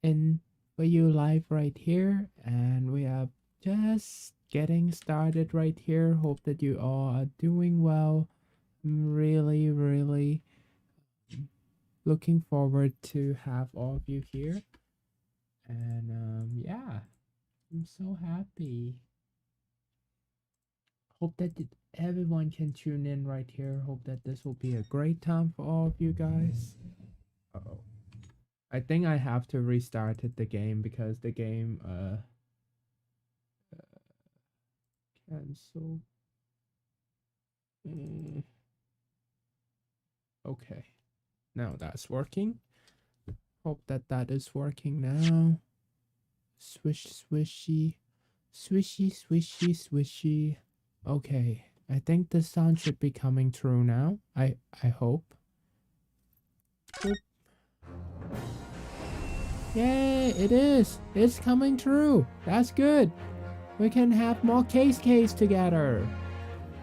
in for you live right here, and we are just getting started right here. Hope that you all are doing well. I'm really looking forward to have all of you here, and yeah, I'm so happy. Hope that everyone can tune in right here. Hope that this will be a great time for all of you guys. Uh-oh. I think I have to restart the game because the game cancel. Mm, okay. Now that's working. Hope that that is working now. Swish swishy. Swishy swishy swishy. Okay. I think the sound should be coming through now. I hope. Oop. Yay, it is. It's coming through. That's good. We can have more case together.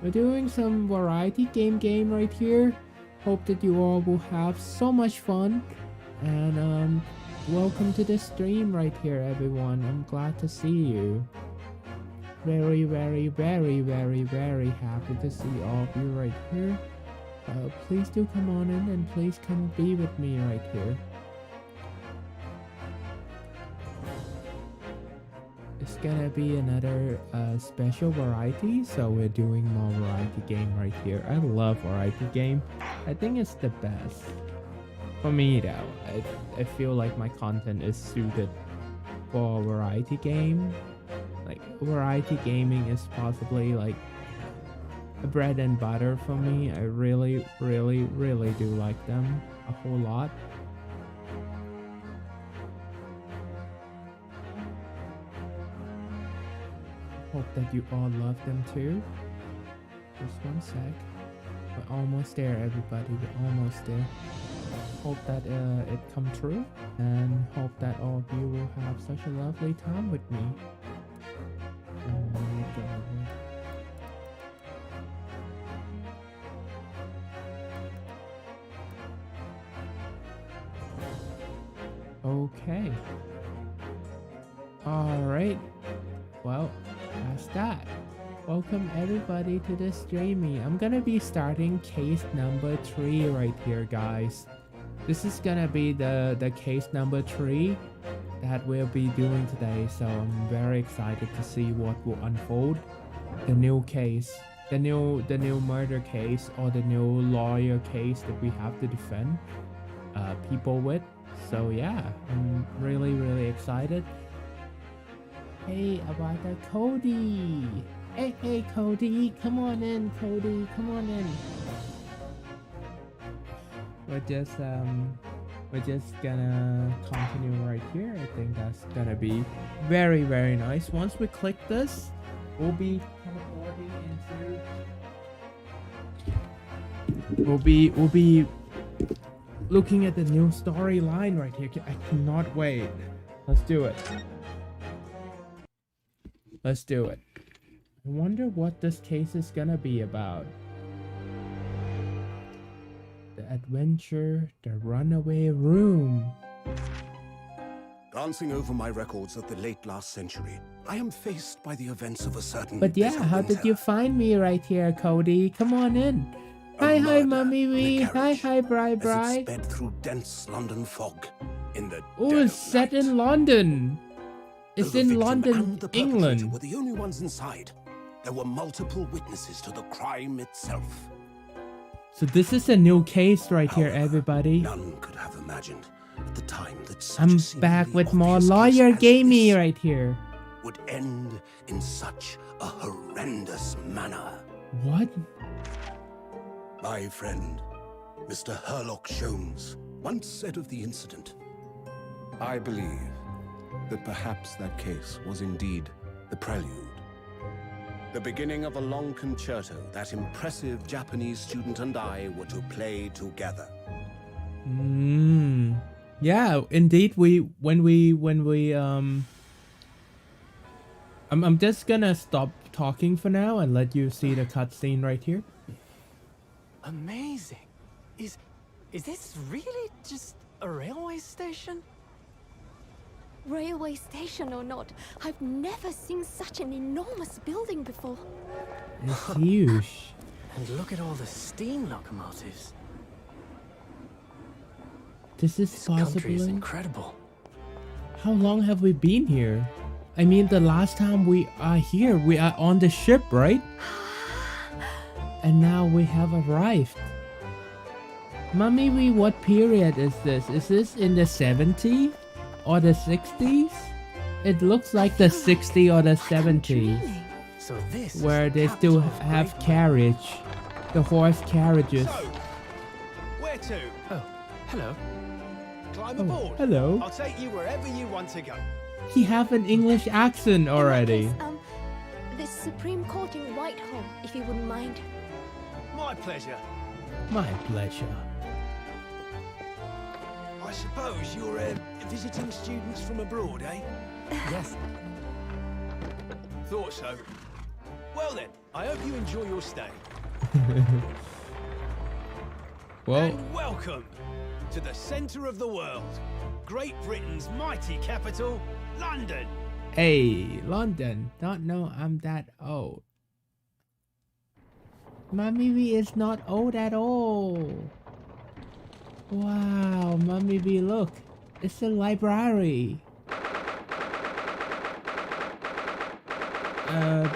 We're doing some variety game right here. Hope that you all will have so much fun. And welcome to the stream right here, everyone. I'm glad to see you. Very happy to see all of you right here. Please do come on in and please come be with me right here. It's gonna be another special variety, so we're doing more variety game right here. I love variety game. I think it's the best. For me though, I feel like my content is suited for variety game. Like variety gaming is possibly like a bread and butter for me. I really do like them a whole lot. Hope that you all love them too. Just one sec. We're almost there, everybody. We're almost there. Hope that it come true, and hope that all of you will have such a lovely time with me. Okay. All right. Well, that's that. Welcome everybody to the streaming. I'm gonna be starting case number 3 right here, guys. This is gonna be the case number 3 that we'll be doing today, so I'm very excited to see what will unfold. The new case, the new murder case, or the new lawyer case that we have to defend people with. So yeah, I'm really excited. Hey, about that Cody. Hey, Cody, come on in, Cody, come on in. We're just gonna continue right here. I think that's gonna be very nice. Once we click this, we'll be teleporting into. We'll be looking at the new storyline right here. I cannot wait. Let's do it. Let's do it. I wonder what this case is gonna be about. The adventure, the runaway room. Glancing over my records of the late last century, I am faced by the events of a certain. But yeah, how did you find me right here, Cody? Come on in. Hi, Mummy Wee. Hi, Bri. It sped through dense London fog. It's set in London. It's in London, England. Were the only ones inside. There were multiple witnesses to the crime itself. So this is a new case right here, everybody. None could have imagined at the time that such I'm back with more lawyer gamey right here. Would end in such a horrendous manner. What? My friend, Mr. Herlock Sholmes, once said of the incident, I believe that perhaps that case was indeed the prelude. The beginning of a long concerto that impressive Japanese student and I were to play together. Yeah, indeed. I'm just gonna stop talking for now and let you see the cutscene right here. Amazing. Is this really just a railway station? Railway station or not, I've never seen such an enormous building before. It's huge. And look at all the steam locomotives. This is This country is possibly. incredible. How long have we been here? I mean, the last time we are here, we are on the ship, right? And now we have arrived. Mummy, what period is this? Is this in the 70s or the 60s? It looks like the 60s or the 70s, Dreaming. So this is where the they still capital of have Great carriage, the horse carriages. So, where to? Britain. Oh, hello. Climb Oh, aboard. hello. I'll take you wherever you want to go. He have an English accent already. In that case, the Supreme Court in Whitehall, if you wouldn't mind. My pleasure. My pleasure. I suppose you're visiting students from abroad, eh? Yes. Thought so. Well then, I hope you enjoy your stay. Well, And welcome to the centre of the world. Great Britain's mighty capital, London. hey, London. Don't know I'm that old. Mommy V is not old at all. Wow, Mommy V, look. It's a library.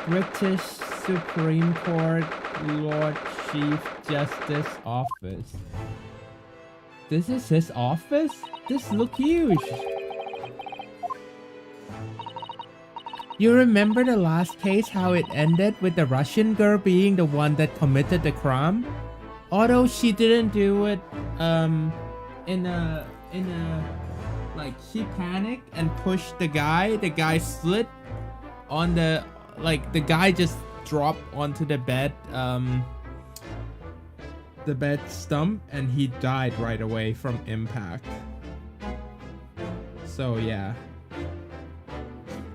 British Supreme Court Lord Chief Justice Office. This is his office? This look huge. You remember the last case, how it ended with the Russian girl being the one that committed the crime? Although she didn't do it in a like, she panicked and pushed the guy slid on the, like, the guy just dropped onto the bed stump, and he died right away from impact. So yeah,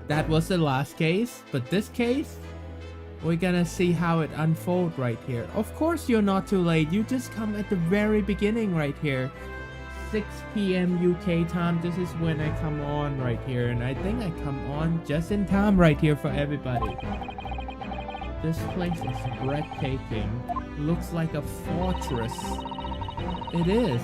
that was the last case, but this case, we're gonna see how it unfolds right here. Of course you're not too late, you just come at the very beginning right here. 6 p.m. UK time, this is when I come on right here, and I think I come on just in time right here for everybody. This place is breathtaking. Looks like a fortress. It is.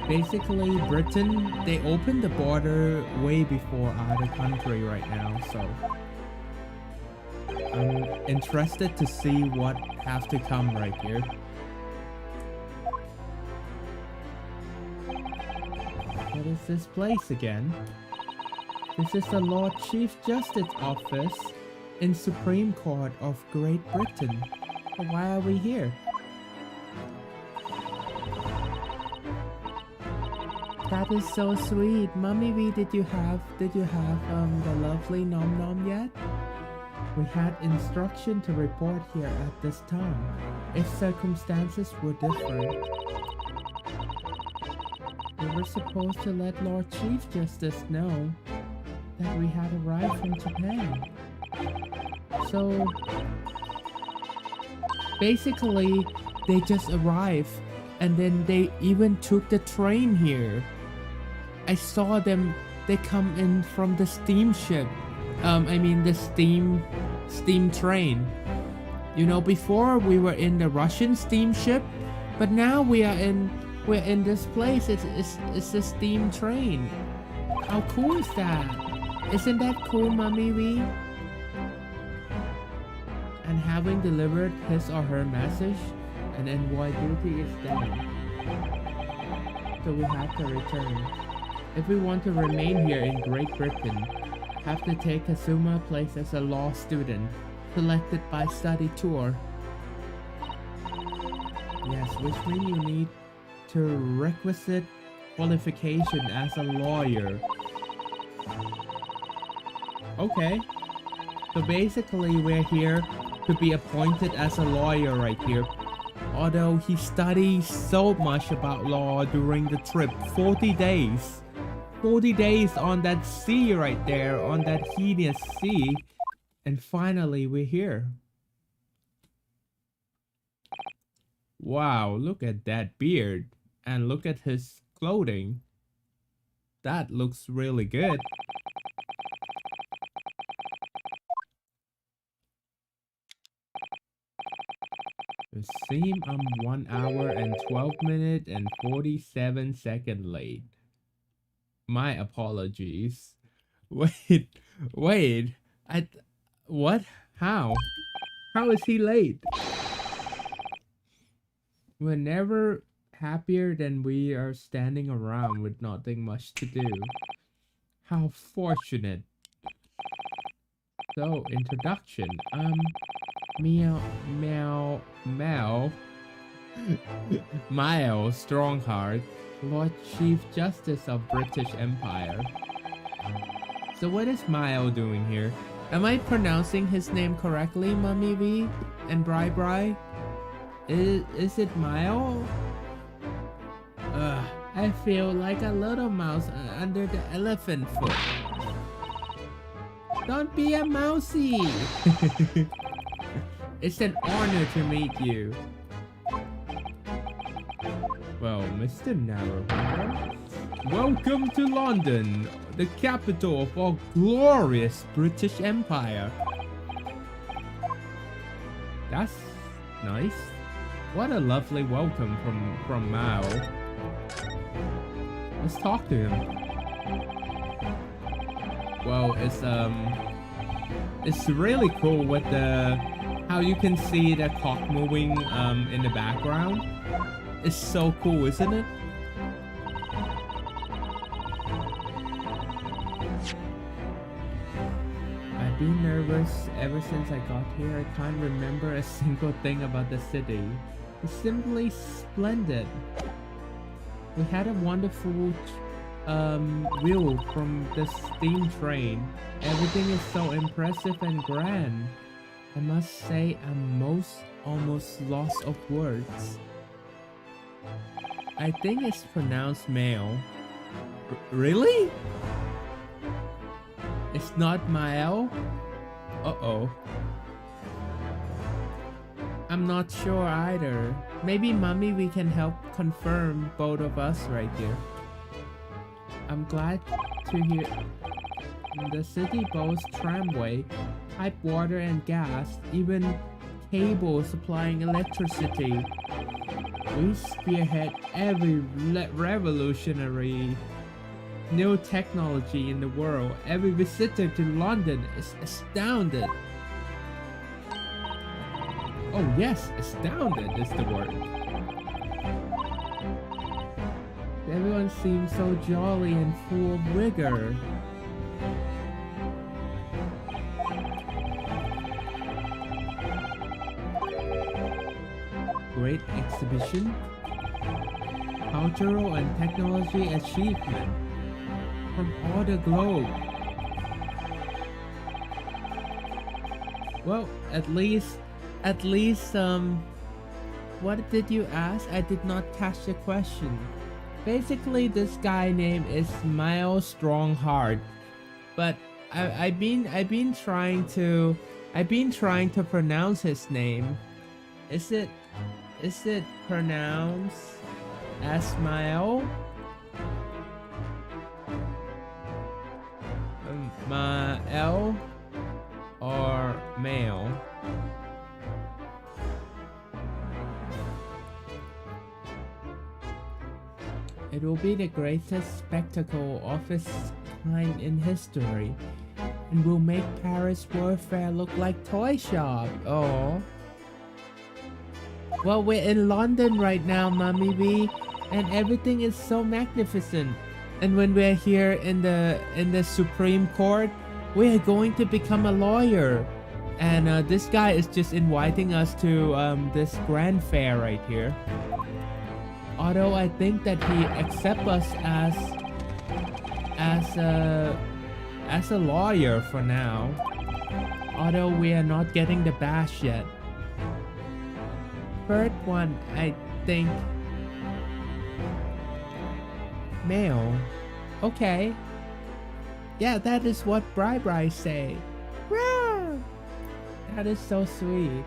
Basically, Britain, they opened the border way before other country right now, so I'm interested to see what has to come right here. What is this place again? This is the Lord Chief Justice Office in Supreme Court of Great Britain. Why are we here? That is so sweet. Mommy V, did you have the lovely nom nom yet? We had instruction to report here at this time, if circumstances were different. We were supposed to let Lord Chief Justice know that we had arrived from Japan. So, basically, they just arrived, and then they even took the train here. I saw them, they come in from the steamship. I mean the steam train. You know, before we were in the Russian steamship, but now we're in this place. It's a steam train. How cool is that? Isn't that cool, Mommy V? And having delivered his or her message, an envoy duty is done. So we have to return. If we want to remain here in Great Britain, have to take Kazuma place as a law student, selected by study tour. Yes, which means you need to requisite qualification as a lawyer. Okay. So basically we're here to be appointed as a lawyer right here. Although he studies so much about law during the trip, 40 days. 40 days on that sea right there, on that hideous sea. And finally we're here. Wow, look at that beard. And look at his clothing. That looks really good. It seems I'm 1 hour and 12 minutes and 47 seconds late. My apologies. Wait. What? How? How is he late? We're never happier than we are standing around with nothing much to do. How fortunate. So, introduction. Meow. Miles Strongheart, Lord Chief Justice of British Empire. So what is Miles doing here? Am I pronouncing his name correctly, Mummy V and Bri? Is it Miles? I feel like a little mouse under the elephant foot. Don't be a mousy! It's an honor to meet you. Well, Mr. Narrowhair, welcome to London, the capital of our glorious British Empire. That's nice. What a lovely welcome from Mao. Let's talk to him. Well, it's really cool with the how you can see the cock moving in the background. It's so cool, isn't it? I've been nervous ever since I got here. I can't remember a single thing about the city. It's simply splendid. We had a wonderful view from the steam train. Everything is so impressive and grand. I must say I'm almost lost of words. I think it's pronounced male. Really? It's not Mael? Uh-oh. I'm not sure either. Maybe Mummy we can help confirm both of us right here. I'm glad to hear the city boasts tramway, pipe water and gas, even cable supplying electricity. We spearhead every revolutionary new technology in the world. Every visitor to London is astounded. Oh yes, astounded is the word. Everyone seems so jolly and full of vigor. Great exhibition, cultural and technology achievement from all the globe. Well, at least, what did you ask? I did not catch the question. Basically, this guy name is Miles Strongheart, but I've been trying to pronounce his name. Is it pronounced as Mael? Mael or male? It will be the greatest spectacle of its kind in history, and will make Paris World Fair look like toy shop. Oh. Well, we're in London right now, Mummy B, and everything is so magnificent. And when we're here in the Supreme Court, we are going to become a lawyer. And this guy is just inviting us to this grand fair right here. Although I think that he accepts us as a lawyer for now. Although we are not getting the badge yet. Third one, I think. Male. Okay. Yeah, that is what Bri say. Rawr! That is so sweet.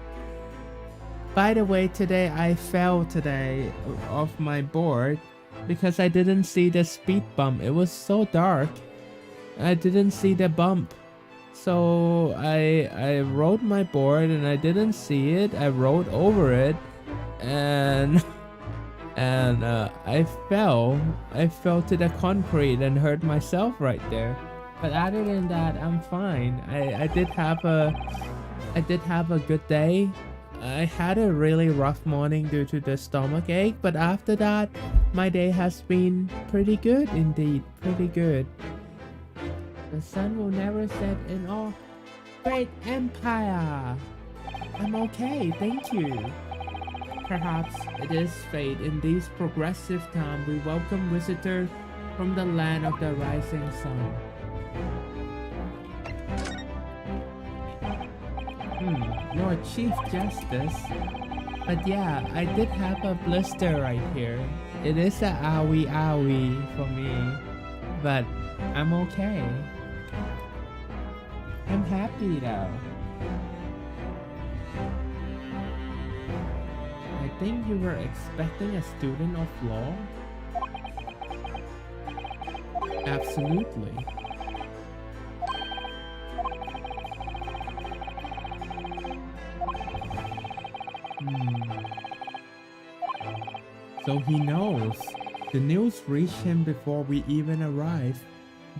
By the way, today I fell today off my board because I didn't see the speed bump. It was so dark. I didn't see the bump. So I rode my board and I didn't see it. I rode over it and I fell to the concrete and hurt myself right there. But other than that, I'm fine. I did have a good day. I had a really rough morning due to the stomach ache, but after that, my day has been pretty good indeed. Pretty good. The sun will never set in our great empire. I'm okay, thank you. Perhaps it is fate. In these progressive times, we welcome visitors from the land of the rising sun. Lord Chief Justice. But yeah, I did have a blister right here. It is a owie owie for me. But I'm okay. I'm happy though. I think you were expecting a student of law? Absolutely. So he knows. The news reached him before we even arrived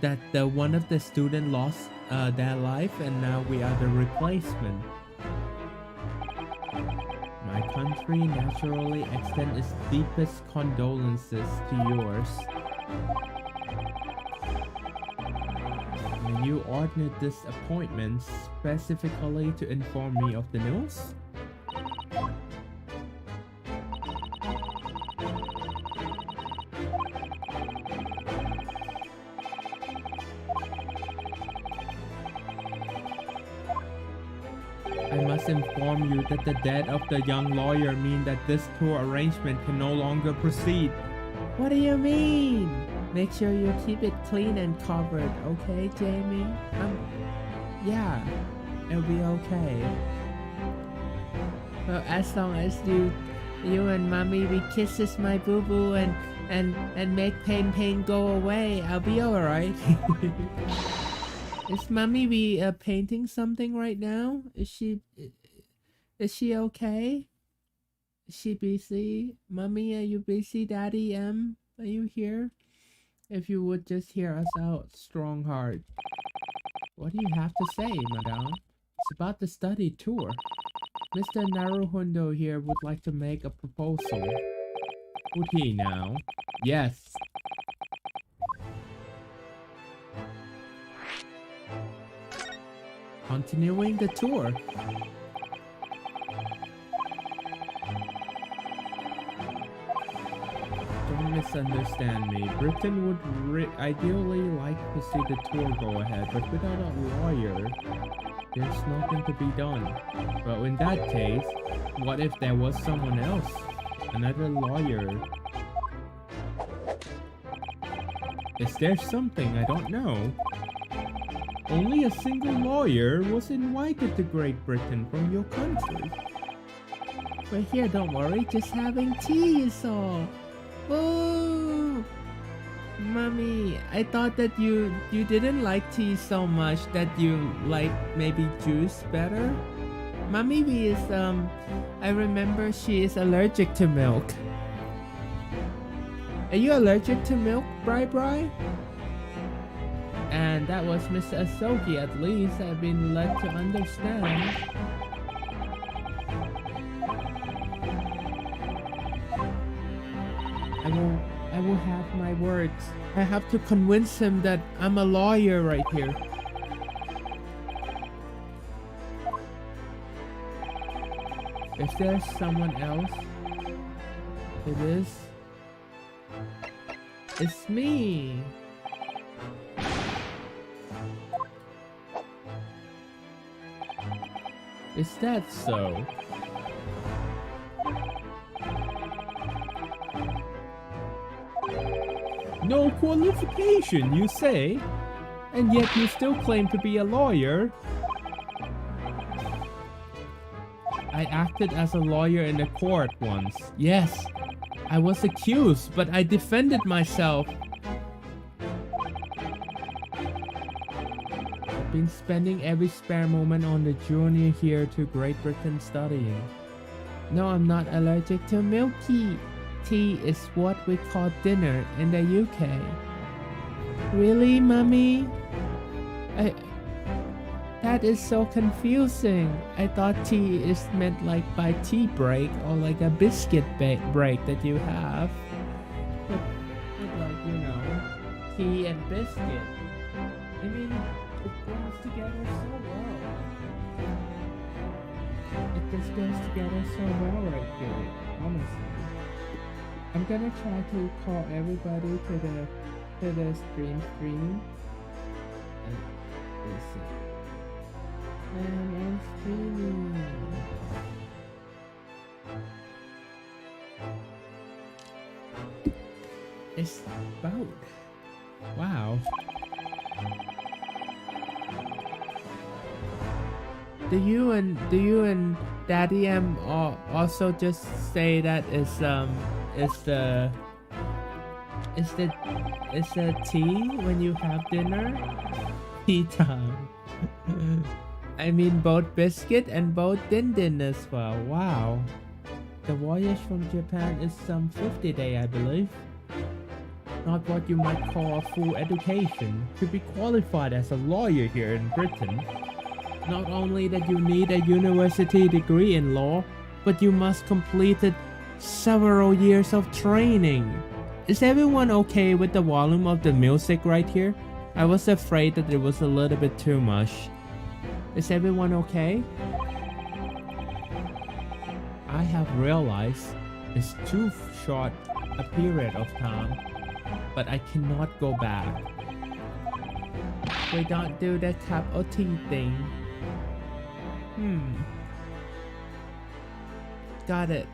that one of the students lost their life and now we are the replacement. My country naturally extends its deepest condolences to yours. And you ordered this appointment specifically to inform me of the news? I must inform you that the death of the young lawyer means that this tour arrangement can no longer proceed. What do you mean? Make sure you keep it clean and covered, okay, Jamie? Yeah, it'll be okay. Well, as long as you and mommy we kisses my boo boo and make pain go away, I'll be alright. Is mommy painting something right now? Is she okay? Is she busy? Mommy, are you busy? Daddy, are you here? If you would just hear us out, strong heart. What do you have to say, madame? It's about the study tour. Mr. Naruhondo here would like to make a proposal. Would he now? Yes. Continuing the tour. Don't misunderstand me. Britain would ideally like to see the tour go ahead, but without a lawyer, there's nothing to be done. Well, in that case, what if there was someone else? Another lawyer? Is there something I don't know? Only a single lawyer was invited to Great Britain from your country. But here, don't worry, just having tea is all. Oh, Mommy, I thought that you didn't like tea so much, that you like maybe juice better. Mommy is I remember she is allergic to milk. Are you allergic to milk, Bri? And that was Mr. Asogi, at least I've been led to understand. I will have my words. I have to convince him that I'm a lawyer right here. If there's someone else, it's me. Is that so? No qualification, you say? And yet you still claim to be a lawyer? I acted as a lawyer in the court once. Yes, I was accused, but I defended myself. I've been spending every spare moment on the journey here to Great Britain studying. No, I'm not allergic to milk tea. Tea is what we call dinner in the UK. Really, Mummy? That is so confusing. I thought tea is meant like by tea break or like a biscuit break that you have. But like, you know, tea and biscuit. I mean, it goes together so well. It just goes together so well right here, honestly. I'm gonna try to call everybody to the stream. And listen. And I'm streaming. It's about. Wow. Do you and Daddy M also just say that it's the tea when you have dinner? Tea time. I mean both biscuit and both din as well. Wow. The voyage from Japan is some 50 days, I believe. Not what you might call a full education. To be qualified as a lawyer here in Britain, not only that you need a university degree in law, but you must complete several years of training. Is everyone okay with the volume of the music right here? I was afraid that it was a little bit too much. Is everyone okay? I have realized it's too short a period of time, but I cannot go back. We don't do the cup of tea thing. Got it.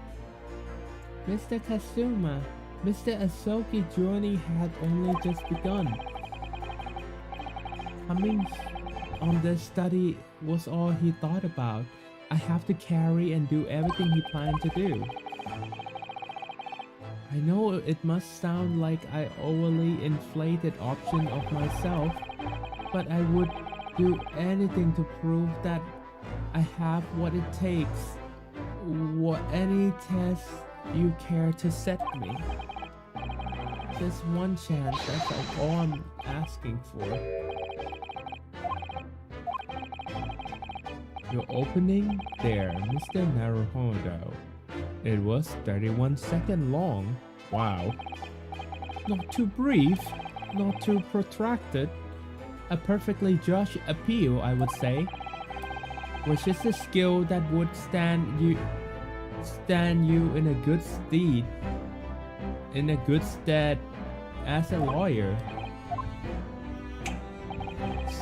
Mr. Kazuma, Mr. Asoki journey had only just begun. Coming on the study was all he thought about. I have to carry and do everything he planned to do. I know it must sound like an overly inflated option of myself, but I would do anything to prove that I have what it takes. What any test you care to set me. Just one chance, that's all I'm asking for. Your opening there, Mr. Naruhodo. It was 31 seconds long. Wow. Not too brief, not too protracted. A perfectly just appeal, I would say. Which is a skill that would stand you in a good stead as a lawyer.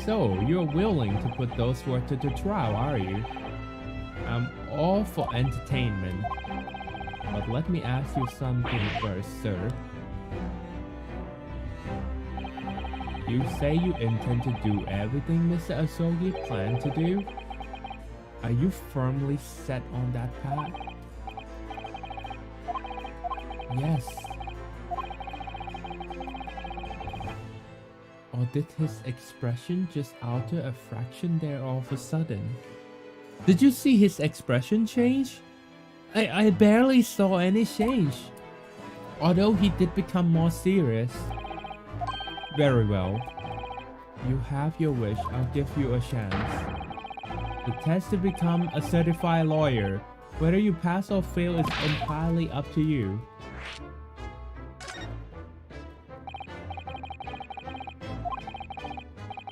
So, you're willing to put those words to the trial, are you? I'm all for entertainment. But let me ask you something first, sir. You say you intend to do everything Mr. Asogi planned to do? Are you firmly set on that path? Yes. Or did his expression just alter a fraction there all of a sudden? Did you see his expression change? I barely saw any change. Although he did become more serious. Very well. You have your wish, I'll give you a chance. The test to become a certified lawyer. Whether you pass or fail is entirely up to you.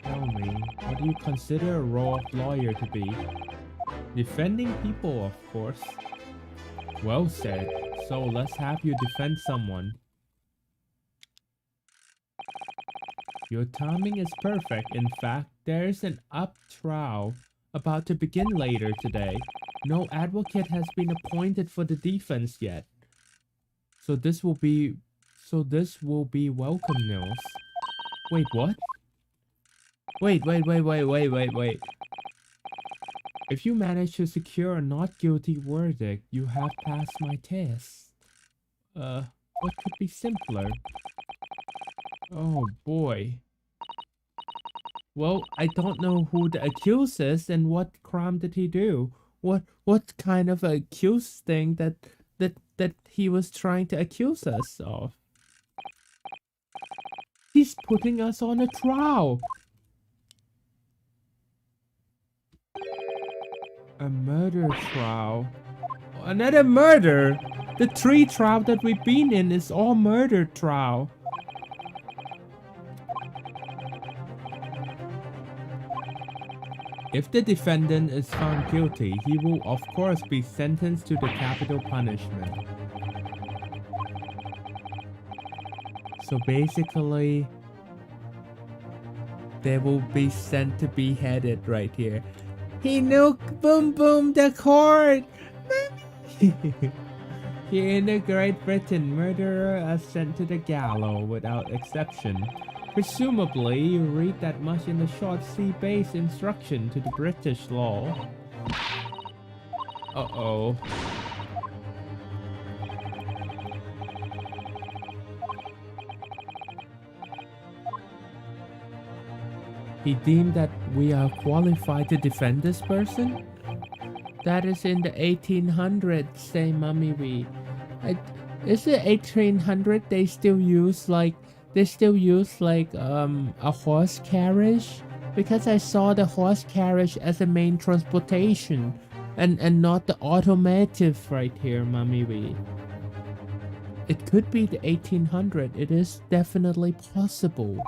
Tell me, what do you consider a role of lawyer to be? Defending people, of course. Well said. So let's have you defend someone. Your timing is perfect. In fact, there is an trial about to begin later today. No advocate has been appointed for the defense yet. So this will be welcome news. Wait, what? Wait. If you manage to secure a not guilty verdict, you have passed my test. What could be simpler? Oh boy. Well, I don't know who the accused is and what crime did he do. What kind of accused thing that he was trying to accuse us of? He's putting us on a trial. A murder trial. Another murder. The 3 trial that we've been in is all murder trial. If the defendant is found guilty, he will of course be sentenced to the capital punishment. So basically, they will be sent to be beheaded right here. He nuked boom boom the court! Here in the Great Britain, murderer are sent to the gallows without exception. Presumably, you read that much in the short C-based instruction to the British law. Uh-oh. He deemed that we are qualified to defend this person? That is in the 1800s, say Mummy Wee. Is it 1800 they still use like a horse carriage? Because I saw the horse carriage as a main transportation and not the automotive right here, Mummy Wee. It could be the 1800. It is definitely possible.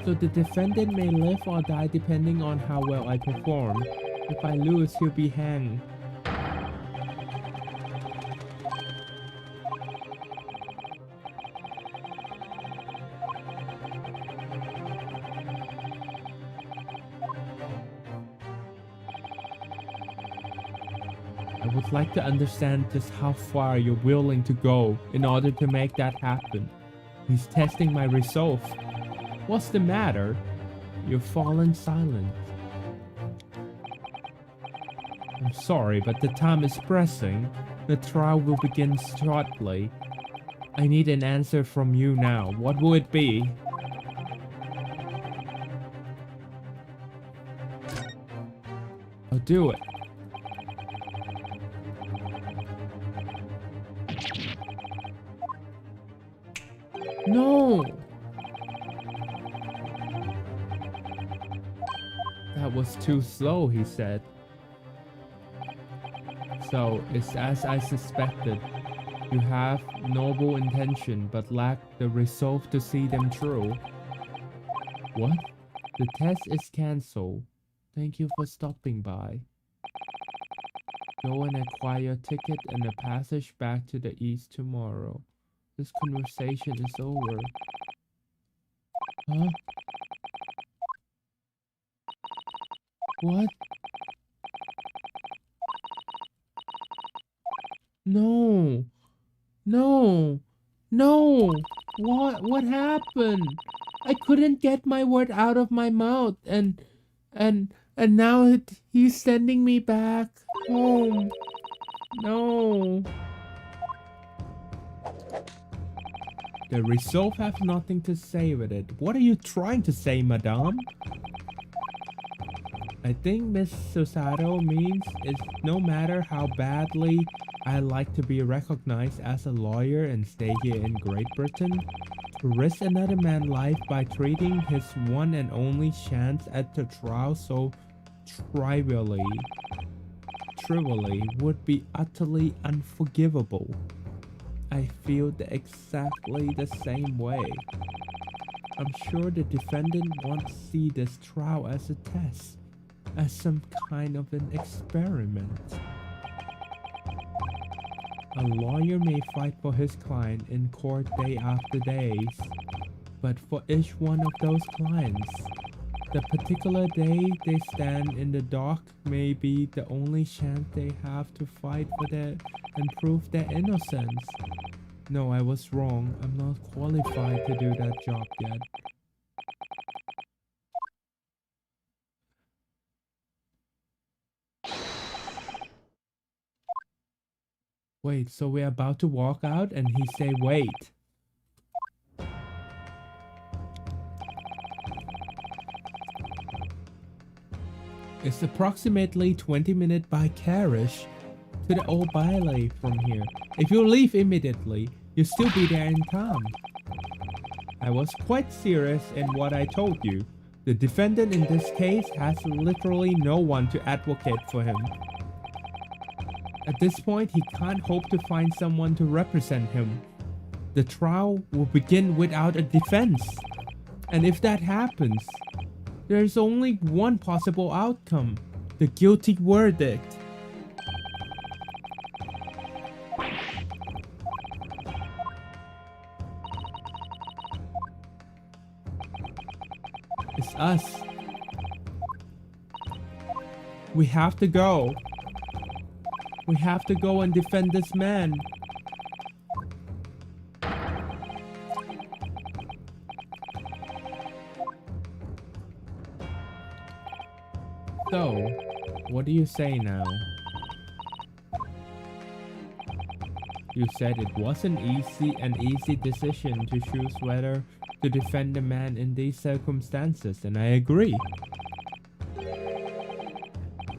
So the defendant may live or die depending on how well I perform. If I lose, he'll be hanged. I would like to understand just how far you're willing to go in order to make that happen. He's testing my resolve. What's the matter? You've fallen silent. I'm sorry, but the time is pressing. The trial will begin shortly. I need an answer from you now. What will it be? I'll do it. No! That was too slow, he said. So, it's as I suspected. You have noble intention, but lack the resolve to see them through. What? The test is cancelled. Thank you for stopping by. Go and acquire your ticket and a passage back to the east tomorrow. This conversation is over. Huh? What? No. No. No. What happened? I couldn't get my word out of my mouth and now he's sending me back home. No. The resolve have nothing to say with it. What are you trying to say, madame? I think Miss Susato means is no matter how badly I like to be recognized as a lawyer and stay here in Great Britain, to risk another man's life by treating his one and only chance at the trial so trivially would be utterly unforgivable. I feel exactly the same way. I'm sure the defendant wants to see this trial as a test, as some kind of an experiment. A lawyer may fight for his client in court day after day, but for each one of those clients, the particular day they stand in the dock may be the only chance they have to fight for their and prove their innocence. No, I was wrong. I'm not qualified to do that job yet. Wait, so we're about to walk out and he say wait. It's approximately 20-minute by carriage to the old ballet from here. If you leave immediately, you'll still be there in time. I was quite serious in what I told you. The defendant in this case has literally no one to advocate for him. At this point, he can't hope to find someone to represent him. The trial will begin without a defense. And if that happens, there's only one possible outcome: the guilty verdict. It's us. We have to go. We have to go and defend this man. So, what do you say now? You said it wasn't an easy decision to choose whether to defend a man in these circumstances, and I agree.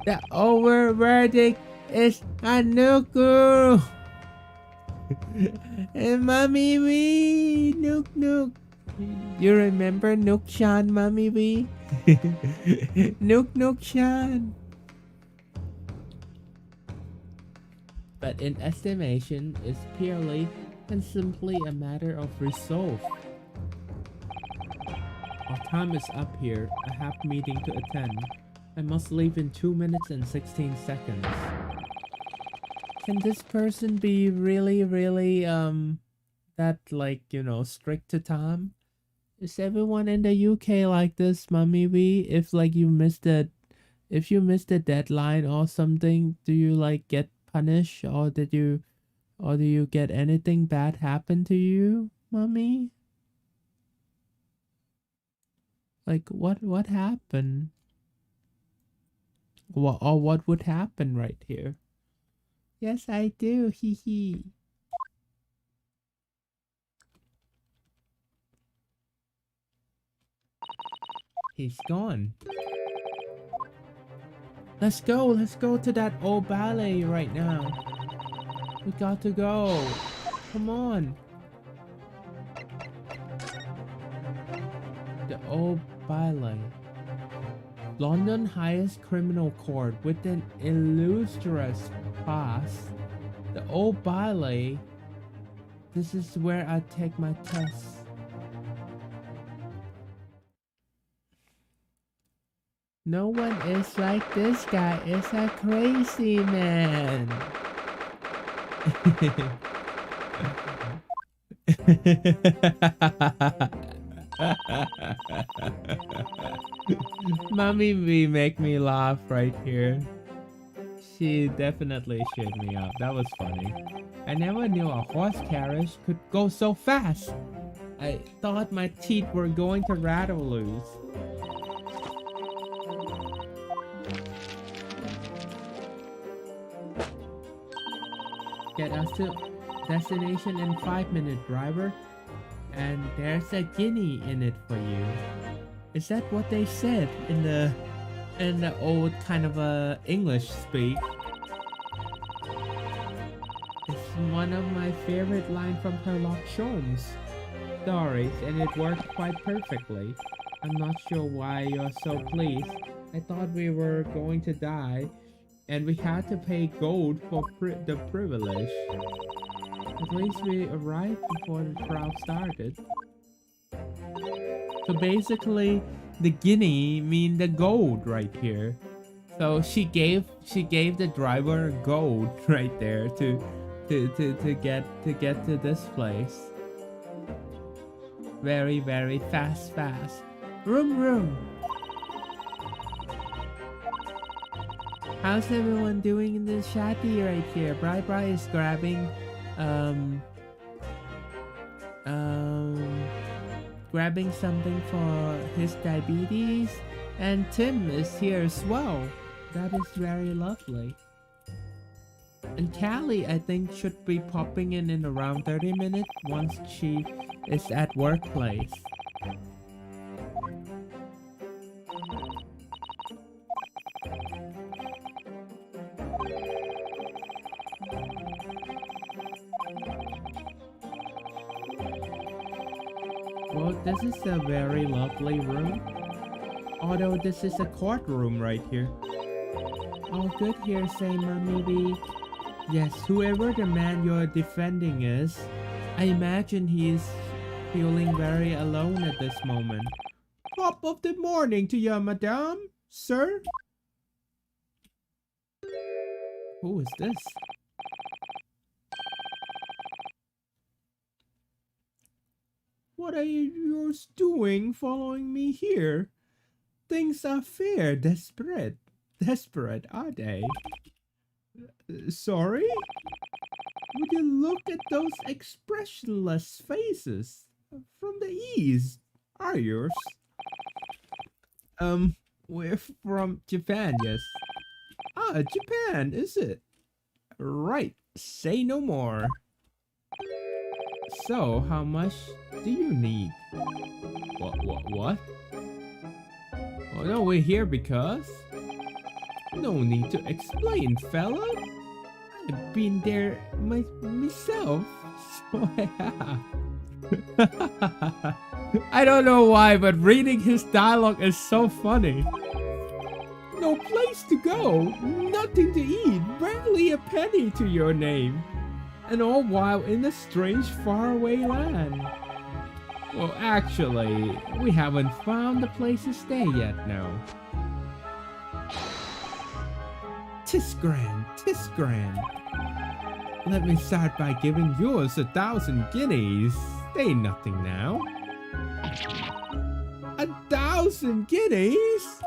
The over verdict is a Nuku. And Mommy Wee, Nook. You remember Nook Shan, Mommy Wee? Nook Shan. But in estimation, it's purely and simply a matter of resolve. Our time is up here. I have a meeting to attend. I must leave in 2 minutes and 16 seconds. Can this person be really, that, like, you know, strict to time? Is everyone in the UK like this, Mommy Wee? If, like, if you missed a deadline or something, do you, like, get punished? Or do you get anything bad happen to you, Mommy? Like, what happened? What would happen right here? Yes, I do. Hee hee. He's gone. Let's go to that old ballet right now. We got to go. Come on. The old ballet. London highest criminal court with an illustrious past. The old ballet. This is where I take my tests. No one is like this guy. Is a crazy man. Mommy Wee make me laugh right here. She definitely cheered me up. That was funny. I never knew a horse carriage could go so fast. I thought my teeth were going to rattle loose. Get us to destination in 5 minutes, driver. And there's a guinea in it for you. Is that what they said in the old kind of English speak? It's one of my favorite lines from Sherlock Holmes stories, and it worked quite perfectly. I'm not sure why you're so pleased. I thought we were going to die, and we had to pay gold for the privilege. At least we arrived before the trial started. So basically, the guinea mean the gold right here. So she gave the driver gold right there to get to this place. Very fast. Room. How's everyone doing in this chatty right here? Bri is grabbing grabbing something for his diabetes, and Tim is here as well. That is very lovely. And Callie, I think, should be popping in around 30 minutes once she is at workplace. Well, this is a very lovely room. Although this is a courtroom right here. All good here, say Mommy B. Yes, whoever the man you're defending is, I imagine he's feeling very alone at this moment. Top of the morning to you, madame, sir. Who is this? What are you doing following me here? Things are fair, desperate. Desperate, are they? Sorry? Would you look at those expressionless faces? From the east, are yours? We're from Japan, yes. Ah, Japan, is it? Right, say no more. So, how much do you need? What? Oh no, we're here because... No need to explain, fella. I've been there myself, so I have. I don't know why, but reading his dialogue is so funny. No place to go, nothing to eat, barely a penny to your name. And all while in a strange faraway land. Well, actually, we haven't found a place to stay yet, no. 'Tis grand, 'tis grand. Let me start by giving yours 1,000 guineas. They nothing now. 1,000 guineas?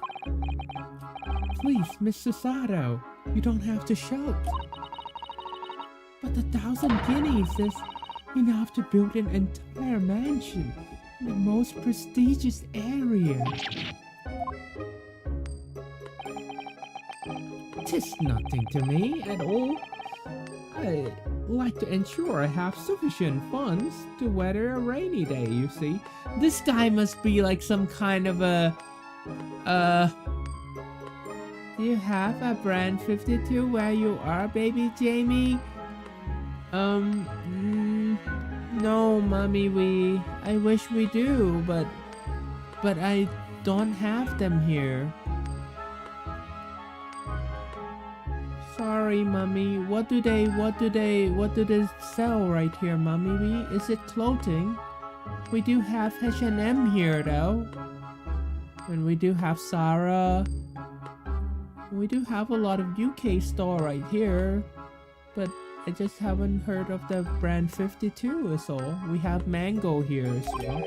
Please, Mr. Sato, you don't have to shout. But 1,000 guineas is enough to build an entire mansion in the most prestigious area. 'Tis nothing to me at all. I like to ensure I have sufficient funds to weather a rainy day, you see. This guy must be like some kind of a... Do you have a brand 52 where you are, baby Jamie? No, Mommy, I wish we do, but I don't have them here. Sorry, Mommy. What do they sell right here, Mommy? Is it clothing? We do have H&M here, though. And we do have Zara. We do have a lot of UK store right here. But I just haven't heard of the brand 52 is all. We have Mango here as well.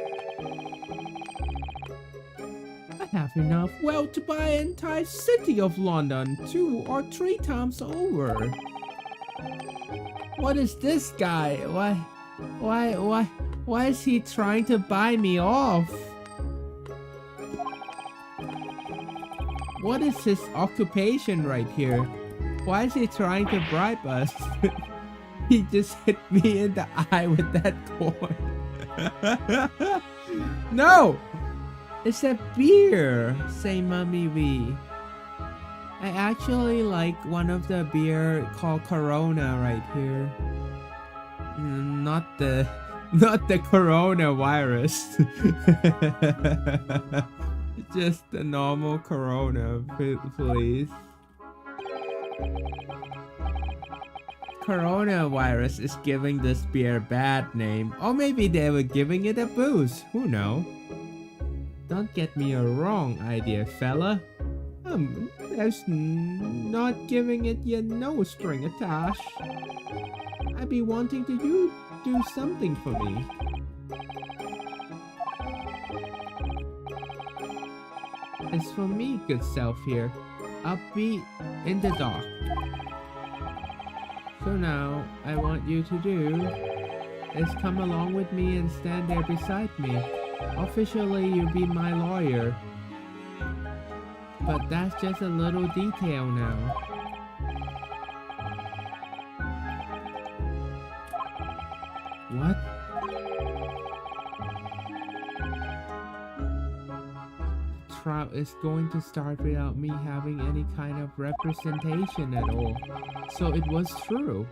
I have enough wealth to buy an entire city of London 2 or 3 times over. What is this guy? Why is he trying to buy me off? What is his occupation right here? Why is he trying to bribe us? He just hit me in the eye with that coin. No! It's a beer, say Mommy V. I actually like one of the beer called Corona right here. Not the coronavirus. Just the normal Corona, please. Coronavirus is giving this beer a bad name. Or maybe they were giving it a boost. Who knows? Don't get me a wrong idea, fella. There's not giving it yet no string attached. I'd be wanting to you do something for me. It's for me, good self here. I'll be in the dark. So now, I want you to do is come along with me and stand there beside me. Officially, you'll be my lawyer. But that's just a little detail now. What? Trial is going to start without me having any kind of representation at all. So it was true.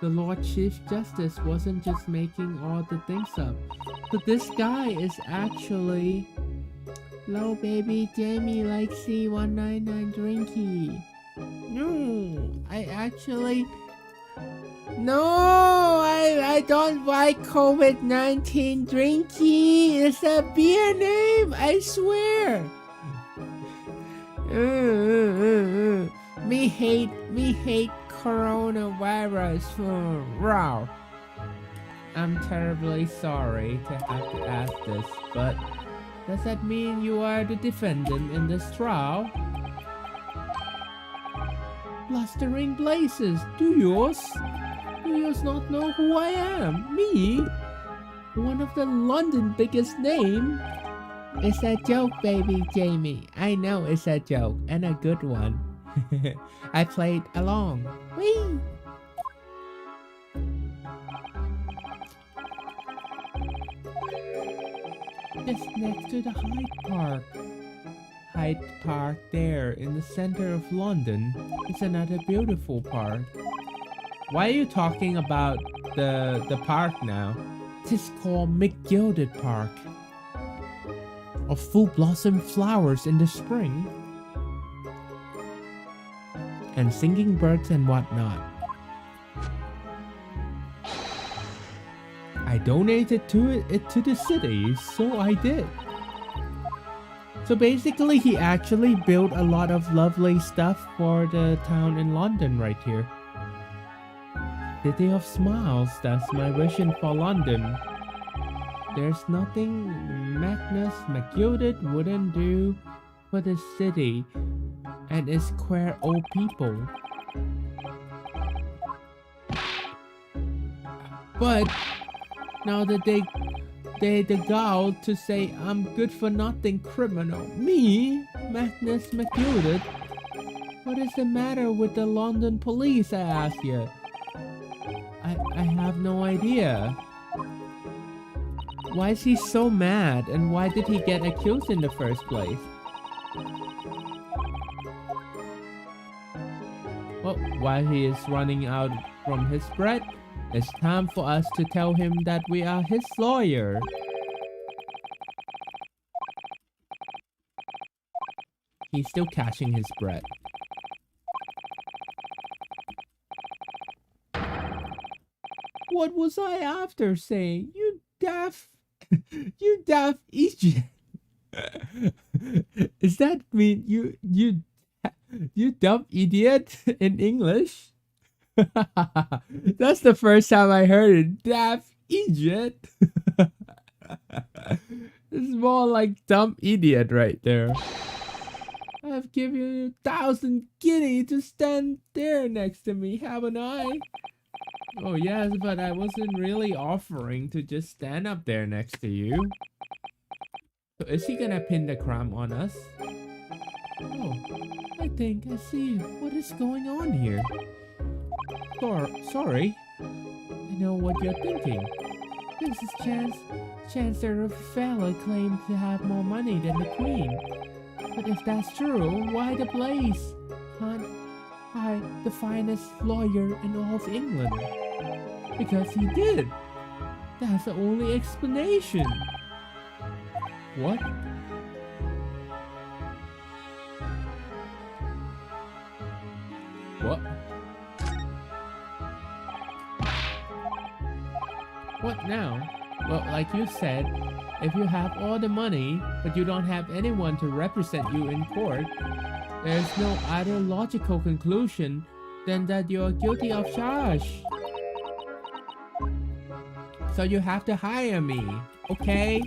The Lord Chief Justice wasn't just making all the things up. But this guy is actually... Hello, baby. Jamie likes C199 Drinky. No, I actually... No, I don't like COVID-19 Drinky. It's a beer name, I swear. Me hate coronavirus. Wow. I'm terribly sorry to have to ask this, but does that mean you are the defendant in this trial? Blustering blazes, do yours not know who I am? Me? One of the London biggest name? It's a joke, baby Jamie. I know it's a joke, and a good one. I played along. Whee! Just next to the Hyde Park. Hyde Park there in the center of London is another beautiful park. Why are you talking about the park now? It is called McGilded Park. Of full blossom flowers in the spring. And singing birds and whatnot. I donated it to the city, so I did. So basically he actually built a lot of lovely stuff for the town in London right here. City of Smiles, that's my vision for London. There's nothing Magnus McGilded wouldn't do for the city and its queer old people. But now that they the gall to say I'm good for nothing criminal. Me? Magnus McGilded? What is the matter with the London police, I ask you? I have no idea. Why is he so mad, and why did he get accused in the first place? Well, while he is running out from his bread, it's time for us to tell him that we are his lawyer. He's still catching his breath. What was I after saying? You deaf... you deaf idiot. Does that mean you dumb idiot in English? That's the first time I heard it. Deaf idiot. It's more like dumb idiot right there. I've given you 1,000 guineas to stand there next to me, haven't I? Oh yes, but I wasn't really offering to just stand up there next to you. So is he gonna pin the crime on us? Oh, I think I see what is going on here. Sorry. I know what you're thinking. This is Chancellor of Fella claims to have more money than the Queen. But if that's true, why the place can't hire the finest lawyer in all of England? Because he did. That's the only explanation. What? What? What now? Well, like you said, if you have all the money, but you don't have anyone to represent you in court, there's no other logical conclusion than that you're guilty of charge. So you have to hire me, okay?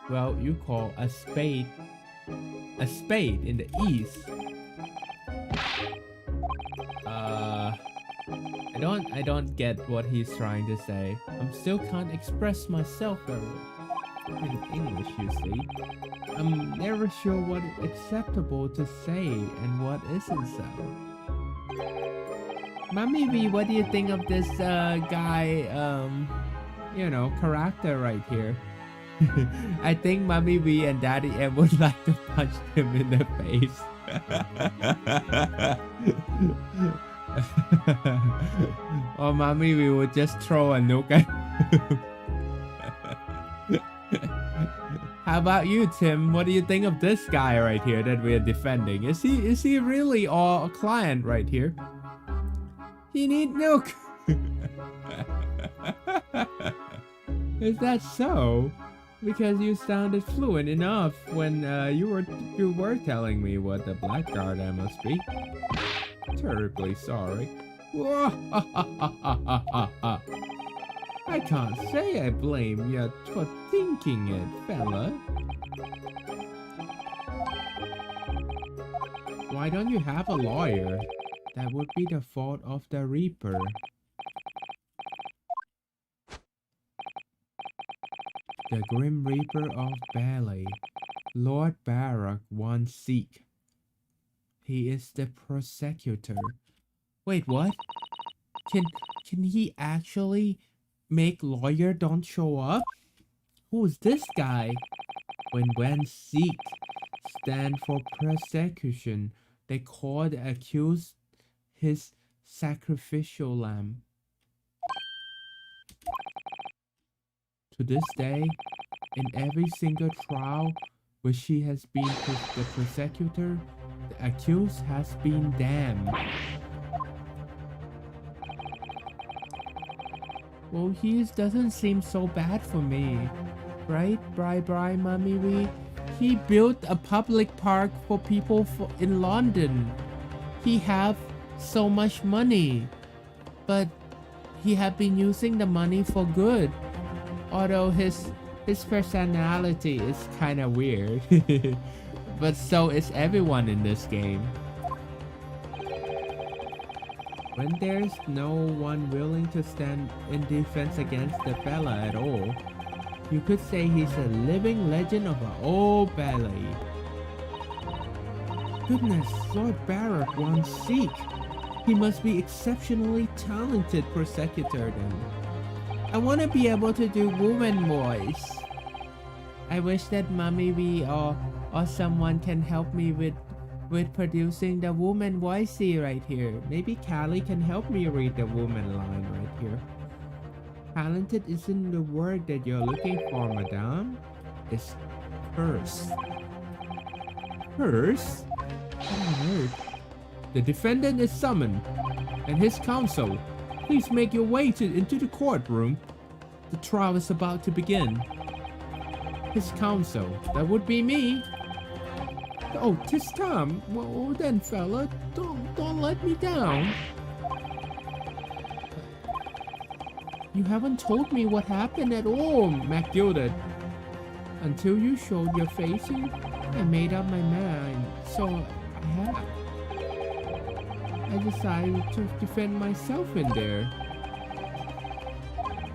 Well, you call a spade in the East. I don't get what he's trying to say. I still can't express myself very well in English, you see. I'm never sure what is acceptable to say and what isn't so. Mommy V, what do you think of this guy, you know, character right here? I think Mommy V and Daddy M would like to punch him in the face. Or Mommy V would just throw a nuke at him. How about you, Tim? What do you think of this guy right here that we are defending? Is he really a client right here? He need nuke. Is that so? Because you sounded fluent enough when you were telling me what the blackguard I must be. Terribly sorry. I can't say I blame you for thinking it, fella. Why don't you have a lawyer? That would be the fault of the Reaper. The Grim Reaper of Ballet, Lord Barak One Seek. He is the prosecutor. Wait, what? Can he actually make lawyer don't show up? Who's this guy? When Seek stand for prosecution, they call the accused his sacrificial lamb. To this day, in every single trial which he has been the prosecutor, the accused has been damned. Well, he doesn't seem so bad for me, right? Bri, Mommy V. He built a public park for people in London. He have so much money, but he have been using the money for good. Although his personality is kind of weird, but so is everyone in this game. When there's no one willing to stand in defense against the fella at all, you could say he's a living legend of an old ballet. Goodness, Lord Barak wants Seek. He must be exceptionally talented prosecutor then. I want to be able to do woman voice. I wish that Mommy V or someone can help me with producing the woman voice right here. Maybe Callie can help me read the woman line right here. Talented isn't the word that you're looking for, madame. It's hers. Hers? Oh, the defendant is summoned, and his counsel. Please make your way into the courtroom. The trial is about to begin. His counsel, that would be me. Oh, 'tis time. Well then, fella, don't let me down. You haven't told me what happened at all, MacGilded. Until you showed your face here, I made up my mind. So I decided to defend myself in there.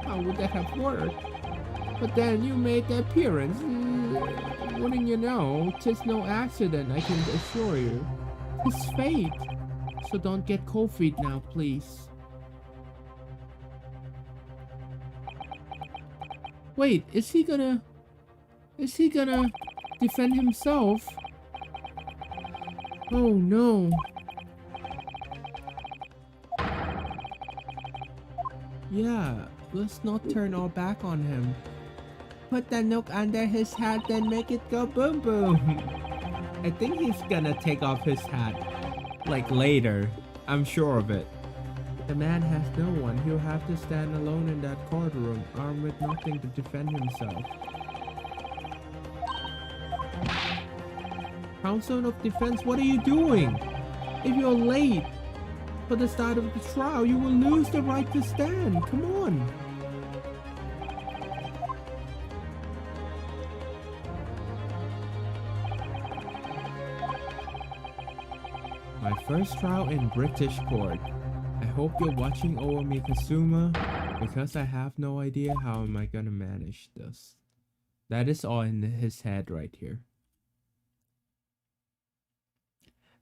How would that have worked? But then you made the appearance. Wouldn't you know? 'Tis no accident, I can assure you. 'Tis fate. So don't get cold feet now, please. Wait, is he gonna defend himself? Oh no. Yeah, let's not turn our back on him. Put the nook under his hat, then make it go boom boom. I think he's gonna take off his hat. Like later. I'm sure of it. The man has no one. He'll have to stand alone in that courtroom, armed with nothing to defend himself. Counsel of Defense, what are you doing? If you're late for the start of the trial, you will lose the right to stand. Come on. My first trial in British court. I hope you're watching over me, Kazuma, because I have no idea how am I gonna manage this. That is all in his head right here.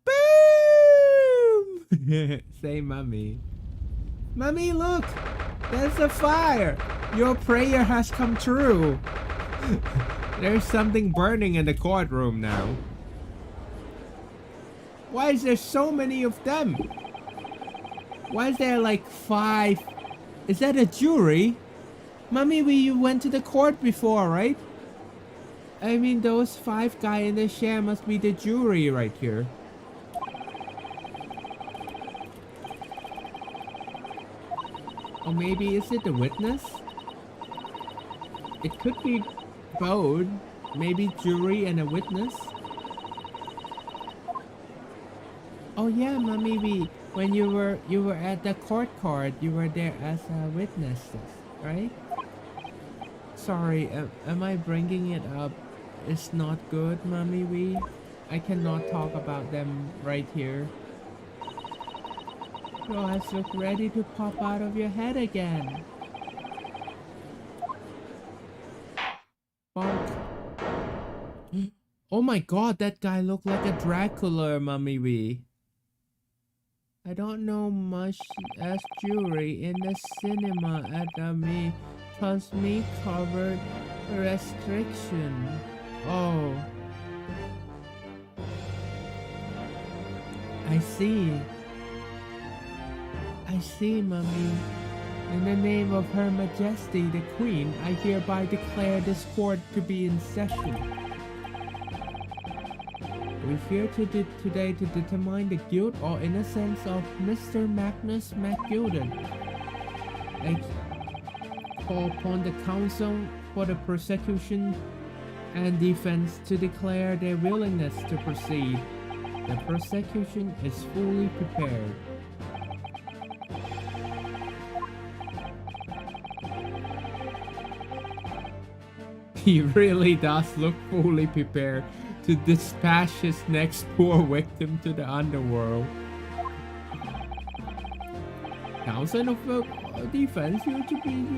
Boom! Say mommy. Mommy, look! There's a fire! Your prayer has come true! There's something burning in the courtroom now. Why is there so many of them? Why is there like 5? Is that a jury? Mommy, you went to the court before, right? I mean, those 5 guys in the chair must be the jury right here. Or maybe is it the witness? It could be both. Maybe jury and a witness. Oh yeah, Mommy, when you were at the court, you were there as a witness, right? Sorry, am I bringing it up? It's not good, Mommy. I cannot talk about them right here. Your eyes look ready to pop out of your head again. Bonk. Oh my god, that guy looked like a Dracula, Mommy. I don't know much as jury in the cinema at me. Trust me, covered restriction. Oh. I see. I see, Mommy. In the name of Her Majesty the Queen, I hereby declare this court to be in session. We're here today to determine the guilt or innocence of Mr. Magnus McGilden. I call upon the counsel for the prosecution and defense to declare their willingness to proceed. The prosecution is fully prepared. He really does look fully prepared to dispatch his next poor victim to the underworld. Counsel of defense, you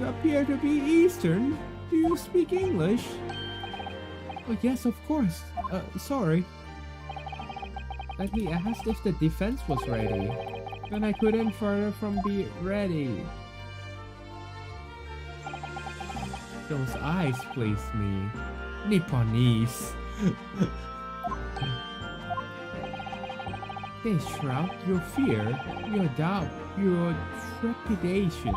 appear to be Eastern. Do you speak English? Oh yes, of course. Sorry. But he asked if the defense was ready, and I couldn't further from be ready. Those eyes please me. Nipponese. They shroud your fear, your doubt, your trepidation.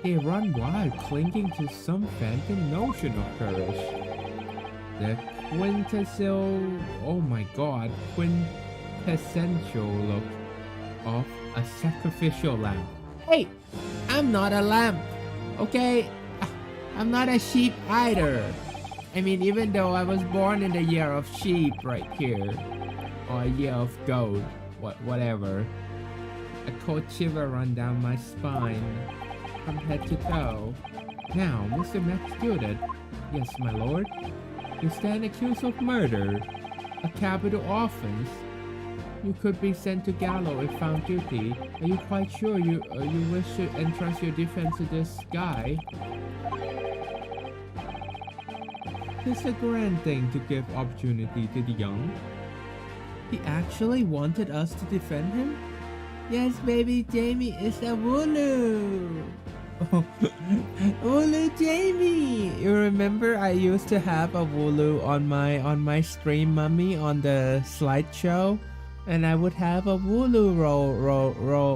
They run wild, clinging to some phantom notion of courage. The quintessential look of a sacrificial lamb. Hey, I'm not a lamb, okay? I'm not a sheep either. I mean, even though I was born in the year of sheep right here, or a year of goat, whatever. A cold shiver run down my spine, from head to toe. Now, Mr. McGilden, yes, my lord, you stand accused of murder, a capital offense. You could be sent to gallows if found guilty. Are you quite sure you wish to entrust your defense to this guy? It's a grand thing to give opportunity to the young. He actually wanted us to defend him? Yes, baby, Jamie is a Wooloo. Oh, Wooloo Jamie! You remember I used to have a Wooloo on my stream, Mommy, on the slideshow? And I would have a Wooloo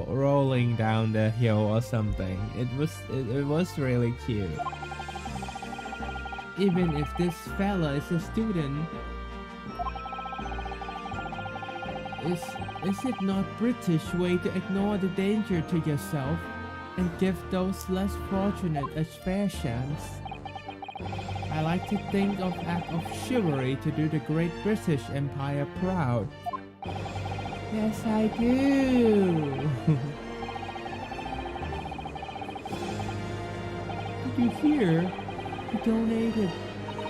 rolling down the hill or something. It was really cute. Even if this fella is a student, is it not British way to ignore the danger to yourself and give those less fortunate a fair chance? I like to think of act of chivalry to do the great British Empire proud. Yes, I do. Did you hear? He donated.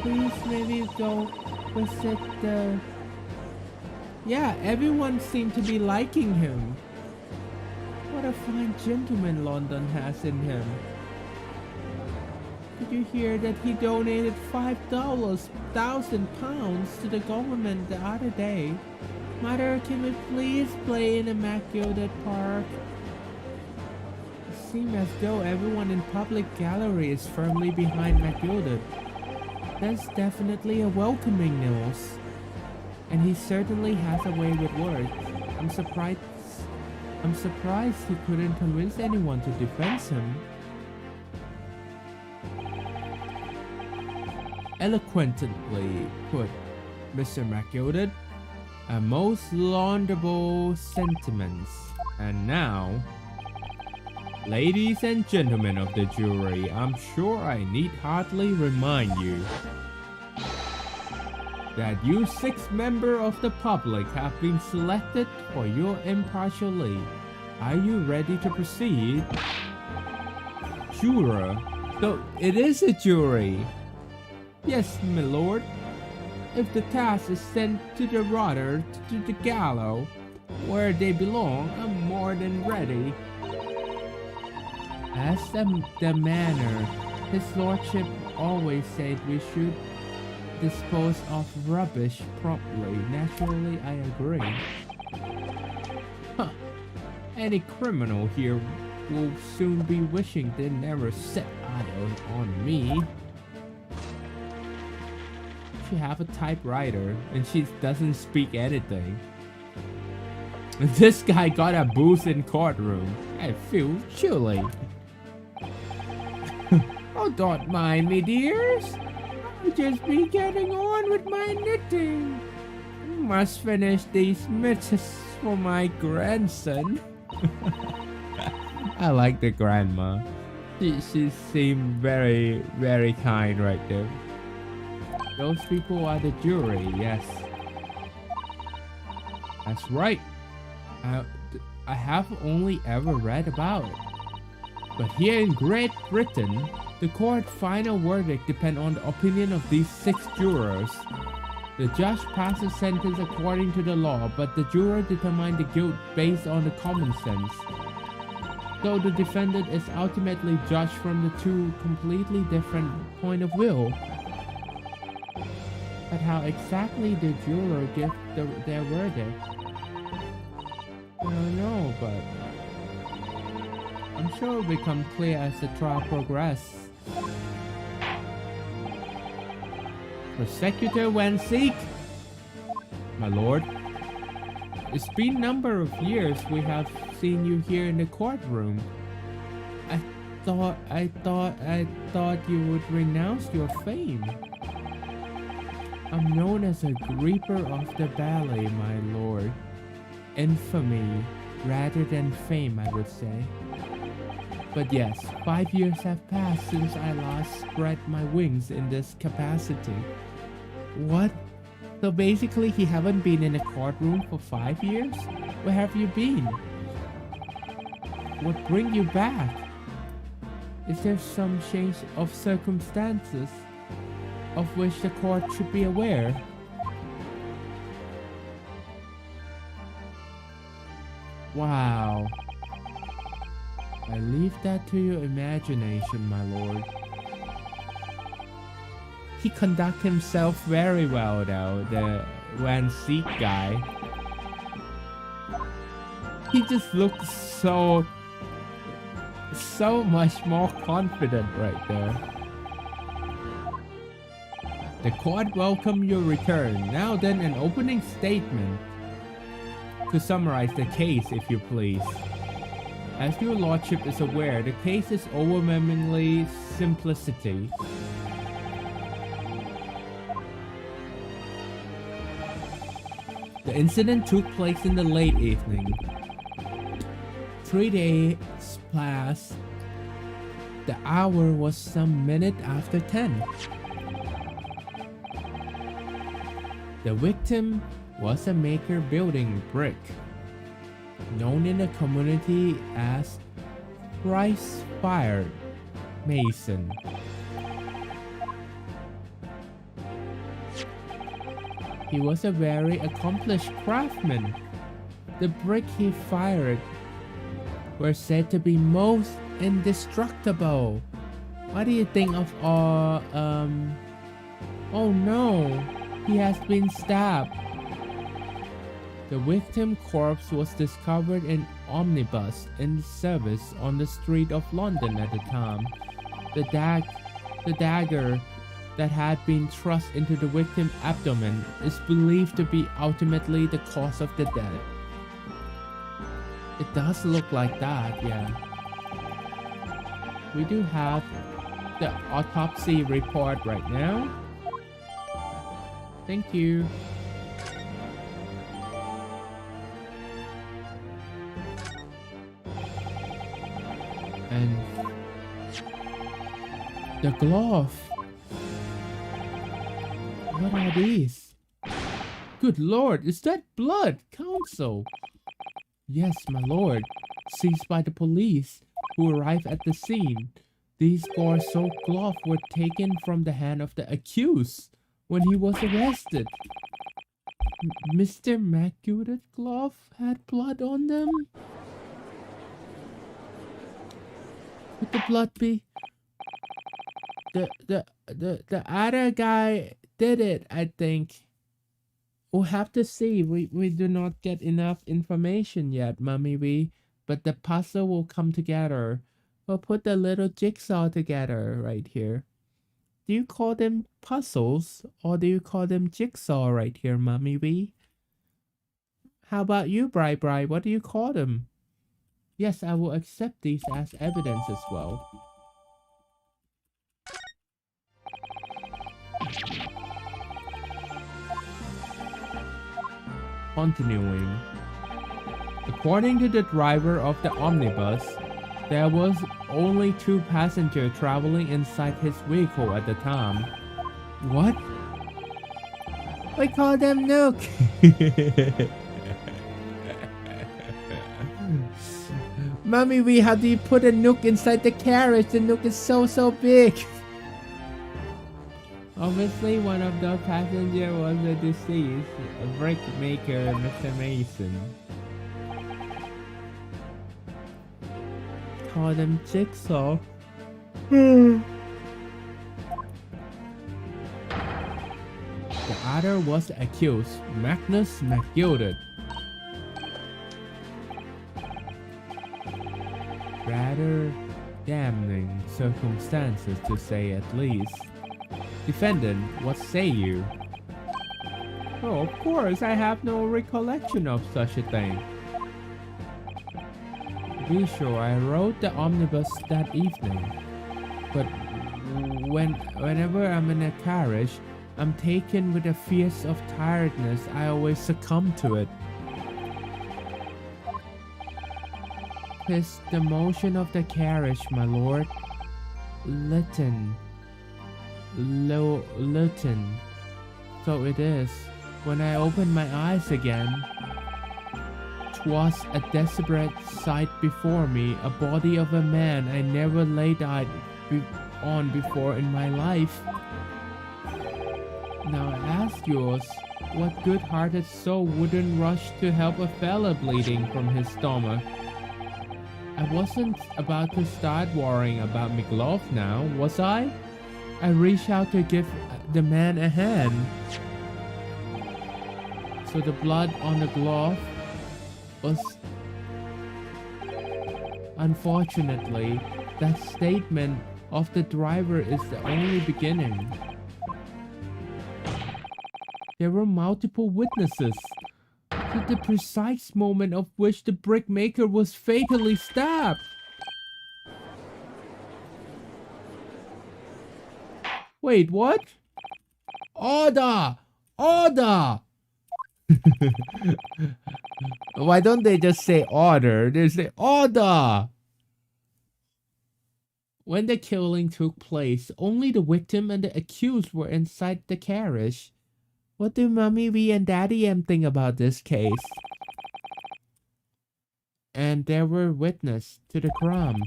Please maybe go visit the... Yeah, everyone seemed to be liking him. What a fine gentleman London has in him. Did you hear that he donated £5,000 to the government the other day? Mother, can we please play in the McGilded Park? seem as though everyone in public gallery is firmly behind McGilded. That's definitely a welcoming news. And he certainly has a way with words. I'm surprised he couldn't convince anyone to defend him. Eloquently put, Mr. McGilded. A most laudable sentiments. And now, ladies and gentlemen of the jury, I'm sure I need hardly remind you that you 6 members of the public have been selected for your impartially. Are you ready to proceed? Juror. So it is a jury. Yes, my lord. If the task is sent to the rudder to the gallows, where they belong, I'm more than ready. As the manner, his lordship always said we should dispose of rubbish promptly. Naturally, I agree. Huh. Any criminal here will soon be wishing they never set eyes on me. She have a typewriter and she doesn't speak anything. This guy got a booth in courtroom. I feel chilly. Oh, don't mind me, dears. I'll just be getting on with my knitting. Must finish these mittens for my grandson. I like the grandma. She seemed very, very kind right there. Those people are the jury, yes. That's right. I have only ever read about it. But here in Great Britain, the court's final verdict depends on the opinion of these 6 jurors. The judge passes sentence according to the law, but the juror determines the guilt based on the common sense. So the defendant is ultimately judged from the 2 completely different point of view. But how exactly the juror give their verdict? I don't know, but I'm sure it will become clear as the trial progresses. Prosecutor Van Seek, my lord. It's been a number of years we have seen you here in the courtroom. I thought you would renounce your fame. I'm known as a grieper of the ballet, my lord. Infamy rather than fame, I would say. But yes, 5 years have passed since I last spread my wings in this capacity. What? So basically he haven't been in a courtroom for 5 years? Where have you been? What bring you back? Is there some change of circumstances of which the court should be aware? Wow. I leave that to your imagination, my lord. He conducts himself very well though, the Van Seek guy. He just looks so much more confident right there. The court welcome your return. Now then, an opening statement. To summarize the case, if you please. As your lordship is aware, the case is overwhelmingly simplicity. The incident took place in the late evening. 3 days passed. The hour was some minute after 10. The victim was a maker building brick, known in the community as price-fired mason. He was a very accomplished craftsman. The brick he fired were said to be most indestructible. What do you think of all, oh no, he has been stabbed. The victim's corpse was discovered in omnibus in service on the street of London at the time. The dagger that had been thrust into the victim's abdomen is believed to be ultimately the cause of the death. It does look like that, yeah. We do have the autopsy report right now. Thank you. And the glove. What are these? Good lord, is that blood, Counsel? Yes, my lord. Seized by the police, who arrived at the scene. These gore-soaked gloves were taken from the hand of the accused when he was arrested. Mr. Macuted glove had blood on them? Could the blood be? The other guy did it, I think. We'll have to see. We do not get enough information yet, Mummy Wee. But the puzzle will come together. We'll put the little jigsaw together right here. Do you call them puzzles or do you call them jigsaw right here, Mummy Wee? How about you, Bri? What do you call them? Yes, I will accept these as evidence as well. Continuing. According to the driver of the omnibus, there was only 2 passengers traveling inside his vehicle at the time. What? We call them Nook. Mommy Wee, how do you put a Nook inside the carriage? The Nook is so big. Obviously, one of the passengers was a deceased, a brick maker, Mr. Mason. Call them jigsaw. The other was accused, Magnus McGilded. Rather damning circumstances, to say at least. Defendant, what say you? Oh, of course, I have no recollection of such a thing. Be sure I rode the omnibus that evening, but whenever I'm in a carriage, I'm taken with a fierce of tiredness. I always succumb to it. 'Tis the motion of the carriage, my lord. Litten. So it is. When I opened my eyes again, 'twas a desperate sight before me, a body of a man I never laid eyes on before in my life. Now I ask yours, what good-hearted soul wouldn't rush to help a fella bleeding from his stomach? I wasn't about to start worrying about my glove now, was I? I reached out to give the man a hand. So the blood on the glove was... Unfortunately, that statement of the driver is the only beginning. There were multiple witnesses to the precise moment of which the brickmaker was fatally stabbed. Wait, what? Order! Order! Why don't they just say order? They say order! When the killing took place, only the victim and the accused were inside the carriage. What do Mommy Wee and Daddy M think about this case? And there were witnesses to the crime.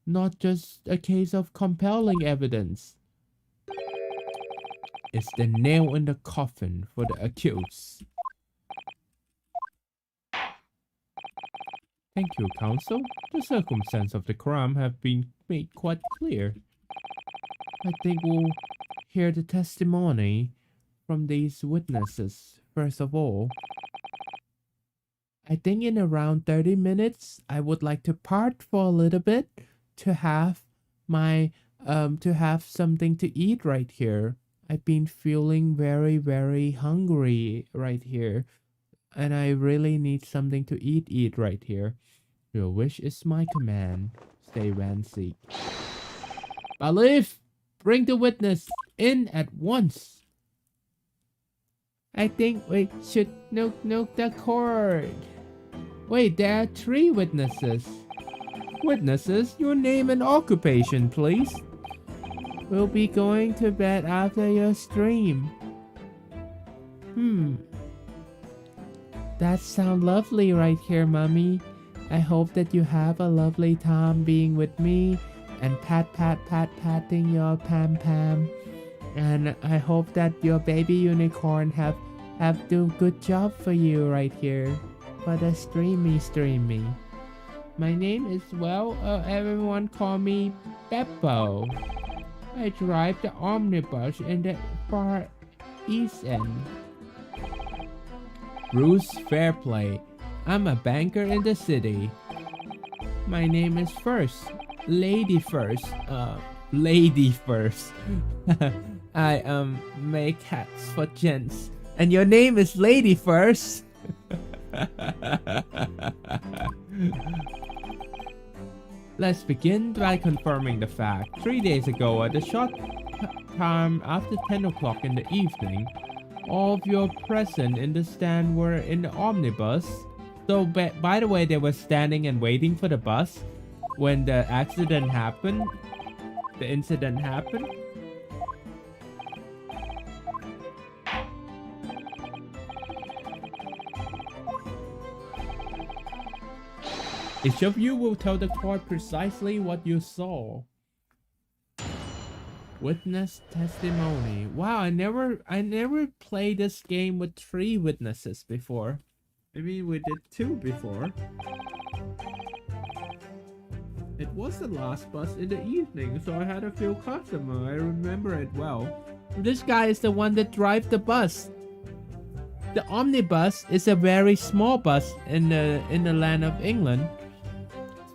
Not just a case of compelling evidence. It's the nail in the coffin for the accused. Thank you, counsel. The circumstances of the crime have been made quite clear. I think we'll hear the testimony from these witnesses first of all. I think in around 30 minutes, I would like to part for a little bit to have my to have something to eat right here. I've been feeling very, very hungry right here, and I really need something to eat right here. Your wish is my command. Stay Rancy. Balif, bring the witness in at once. I think we should nuke the court. Wait, there are 3 witnesses. Witnesses, your name and occupation, please. We'll be going to bed after your stream. That sounds lovely right here, Mommy. I hope that you have a lovely time being with me and patting your Pam. And I hope that your baby unicorn have do good job for you right here for the streamy. My name is, well, everyone call me Beppo. I drive the omnibus in the far east end. Bruce Fairplay. I'm a banker in the city. My name is First. Lady First. Lady First. I make hats for gents. And your name is Lady First. Let's begin by confirming the fact. 3 days ago, at a short time after 10 o'clock in the evening, all of you present in the stand were in the omnibus. So, by the way, they were standing and waiting for the bus when the accident happened. The incident happened. Each of you will tell the court precisely what you saw. Witness testimony. Wow, I never played this game with 3 witnesses before. Maybe we did 2 before. It was the last bus in the evening, so I had a few customers. I remember it well. This guy is the one that drives the bus. The omnibus is a very small bus in the land of England.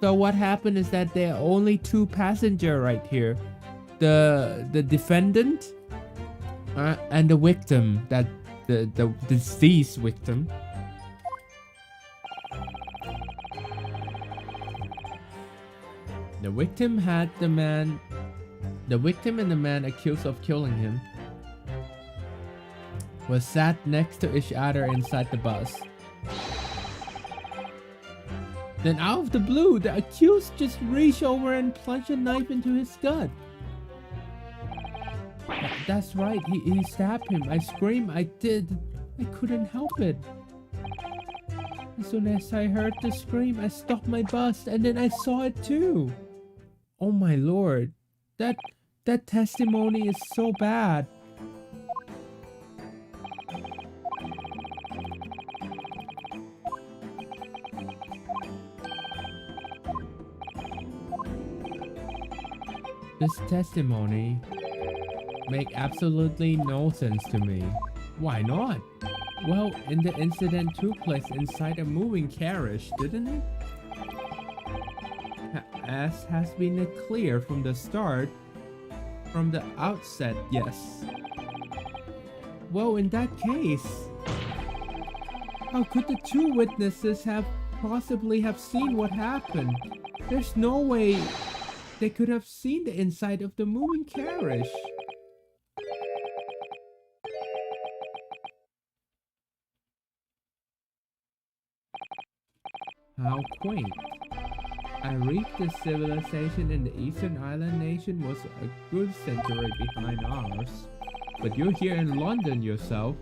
So what happened is that there are only 2 passengers right here. The defendant and the victim, that the deceased victim. The victim and the man accused of killing him was sat next to each other inside the bus. Then out of the blue, the accused just reached over and plunged a knife into his gut. That's right, he stabbed him. I screamed, I couldn't help it. As soon as I heard the scream, I stopped my bus and then I saw it too. Oh my lord, that testimony is so bad. This testimony make absolutely no sense to me. Why not? Well, in the incident took place inside a moving carriage, didn't it? As has been clear from the start, from the outset, yes. Well, in that case, how could the 2 witnesses possibly have seen what happened? There's no way they could have seen the inside of the moving carriage. How quaint. I read the civilization in the Eastern Island nation was a good century behind ours. But you're here in London yourself.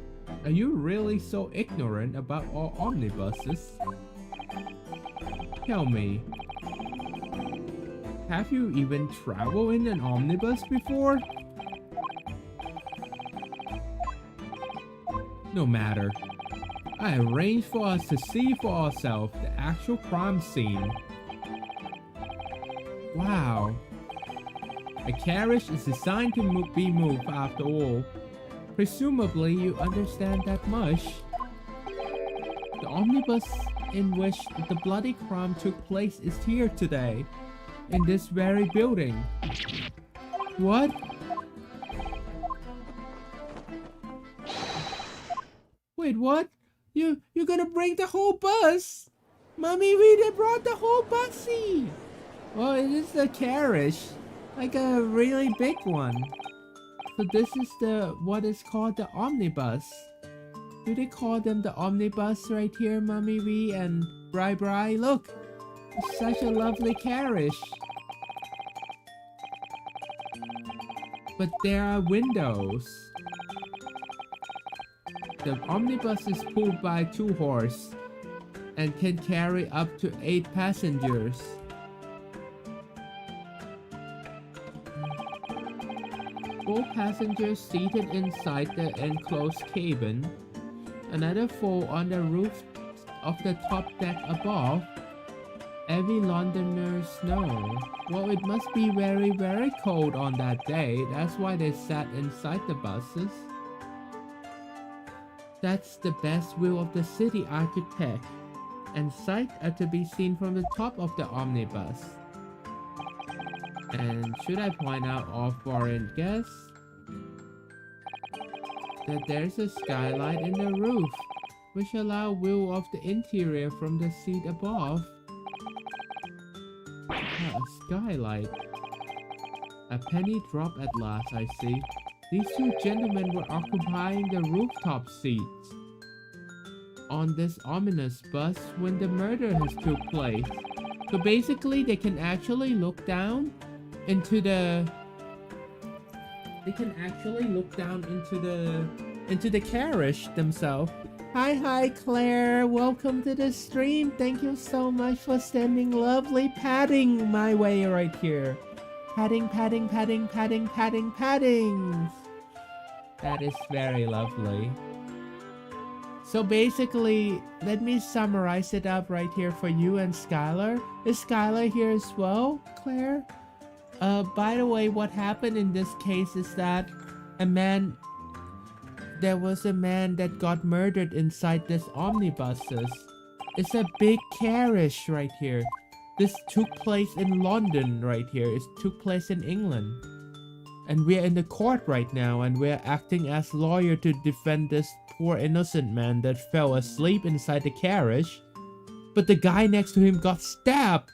Are you really so ignorant about all omnibuses? Tell me, have you even traveled in an omnibus before? No matter. I arranged for us to see for ourselves the actual crime scene. Wow. A carriage is designed to be moved after all. Presumably you understand that much. The omnibus in which the bloody crime took place is here today, in this very building. What? Wait, what? You're gonna bring the whole bus? Mommy, we brought the whole bussy. Well, it is a carriage, like a really big one. So this is what is called the omnibus. Do they call them the omnibus right here, Mommy Wee and Bri Bri? Look, it's such a lovely carriage. But there are windows. The omnibus is pulled by 2 horses and can carry up to 8 passengers. Four passengers seated inside the enclosed cabin. Another 4 on the roof of the top deck above. Every Londoner know. Well, it must be very, very cold on that day. That's why they sat inside the buses. That's the best view of the city, architect, and sight are to be seen from the top of the omnibus. And should I point out all foreign guests that there's a skylight in the roof, which allow view of the interior from the seat above. A skylight. A penny drop at last, I see. These 2 gentlemen were occupying the rooftop seats on this ominous bus when the murder has took place. So basically they can actually look down into the carriage themselves. Hi Claire, welcome to the stream. Thank you so much for sending lovely padding my way right here. Padding. That is very lovely. So basically, let me summarize it up right here for you and Skylar. Is Skylar here as well, Claire? By the way, what happened in this case is that there was a man that got murdered inside this omnibuses. It's a big carriage right here. This took place in London right here. It took place in England. And we're in the court right now, and we're acting as lawyer to defend this poor innocent man that fell asleep inside the carriage. But the guy next to him got stabbed.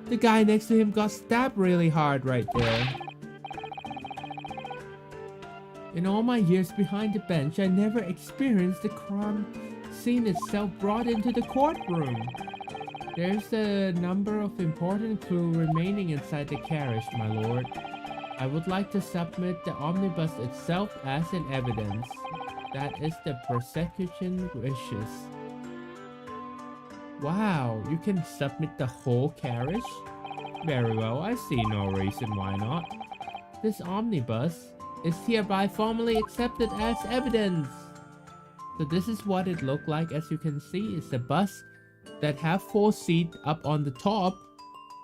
The guy next to him got stabbed really hard right there. In all my years behind the bench, I never experienced the crime scene itself brought into the courtroom. There's a number of important clues remaining inside the carriage, my lord. I would like to submit the omnibus itself as an evidence. That is the prosecution wishes. Wow, you can submit the whole carriage? Very well, I see no reason why not. This omnibus is hereby formally accepted as evidence. So this is what it looked like. As you can see, it's a bus that have 4 seats up on the top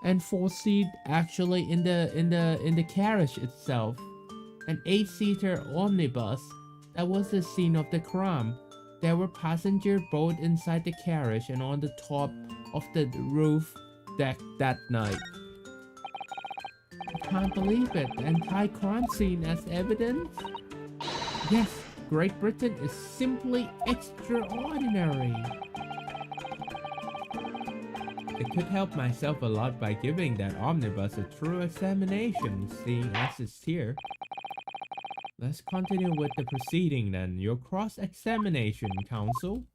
and 4 seats actually in the carriage itself. An 8-seater omnibus. That was the scene of the crime. There were passengers both inside the carriage and on the top of the roof deck that night. I can't believe it. The entire crime scene as evidence? Yes, Great Britain is simply extraordinary. I could help myself a lot by giving that omnibus a true examination, seeing as it's here. Let's continue with the proceeding then. Your cross-examination, counsel.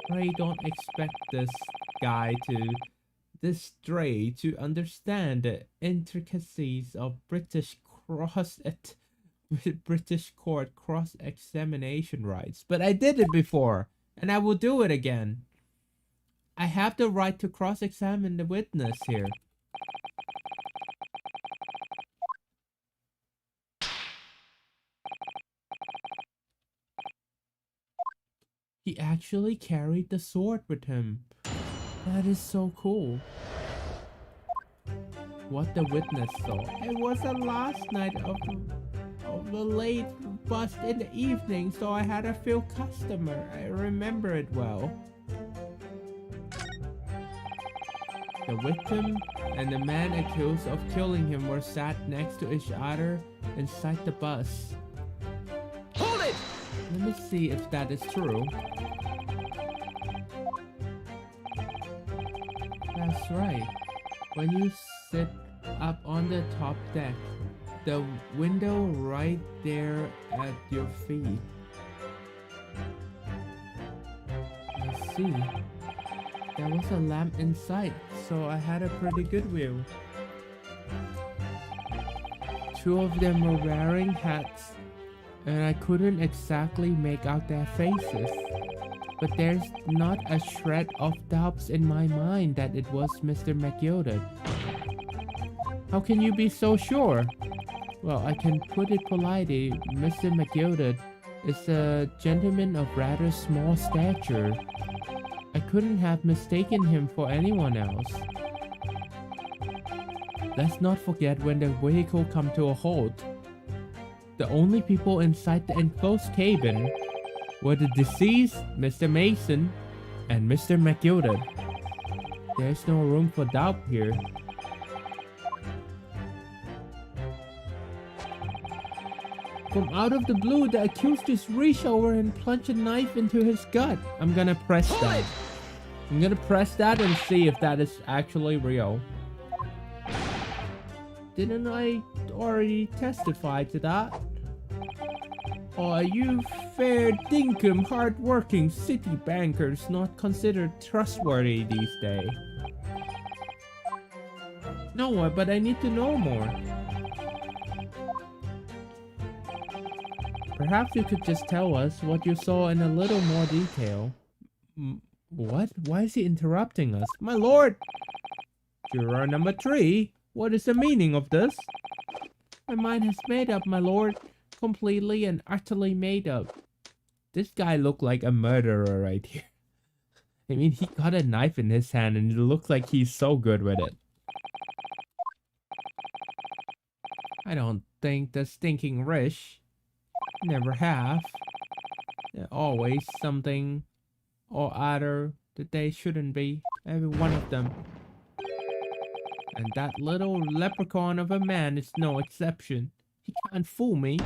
Pray don't expect this stray to understand the intricacies of British court cross-examination rights. But I did it before, and I will do it again. I have the right to cross-examine the witness here. He actually carried the sword with him. That is so cool. What the witness saw. It was the last night of the late bus in the evening, so I had a few customer. I remember it well. The victim and the man accused of killing him were sat next to each other inside the bus. Hold it! Let me see if that is true. That's right. When you sit up on the top deck, the window right there at your feet. I see. There was a lamp inside, so I had a pretty good view. Two of them were wearing hats, and I couldn't exactly make out their faces. But there's not a shred of doubts in my mind that it was Mr. McGilded. How can you be so sure? Well, I can put it politely. Mr. McGilded is a gentleman of rather small stature. I couldn't have mistaken him for anyone else. Let's not forget when the vehicle come to a halt. The only people inside the enclosed cabin were the deceased, Mr. Mason, and Mr. McGilded. There's no room for doubt here. From out of the blue, the accused just reached over and plunged a knife into his gut. I'm gonna press that. I'm gonna press that and see if that is actually real. Didn't I already testify to that? Or are you fair dinkum hard-working city bankers not considered trustworthy these days? No, but I need to know more. Perhaps you could just tell us what you saw in a little more detail. What? Why is he interrupting us? My lord! Juror number 3, what is the meaning of this? My mind has made up, my lord. Completely and utterly made up. This guy looked like a murderer right here. I mean, he got a knife in his hand and it looks like he's so good with it. I don't think the stinking rich. Never have. There's always something or other that they shouldn't be. Every one of them. And that little leprechaun of a man is no exception. He can't fool me.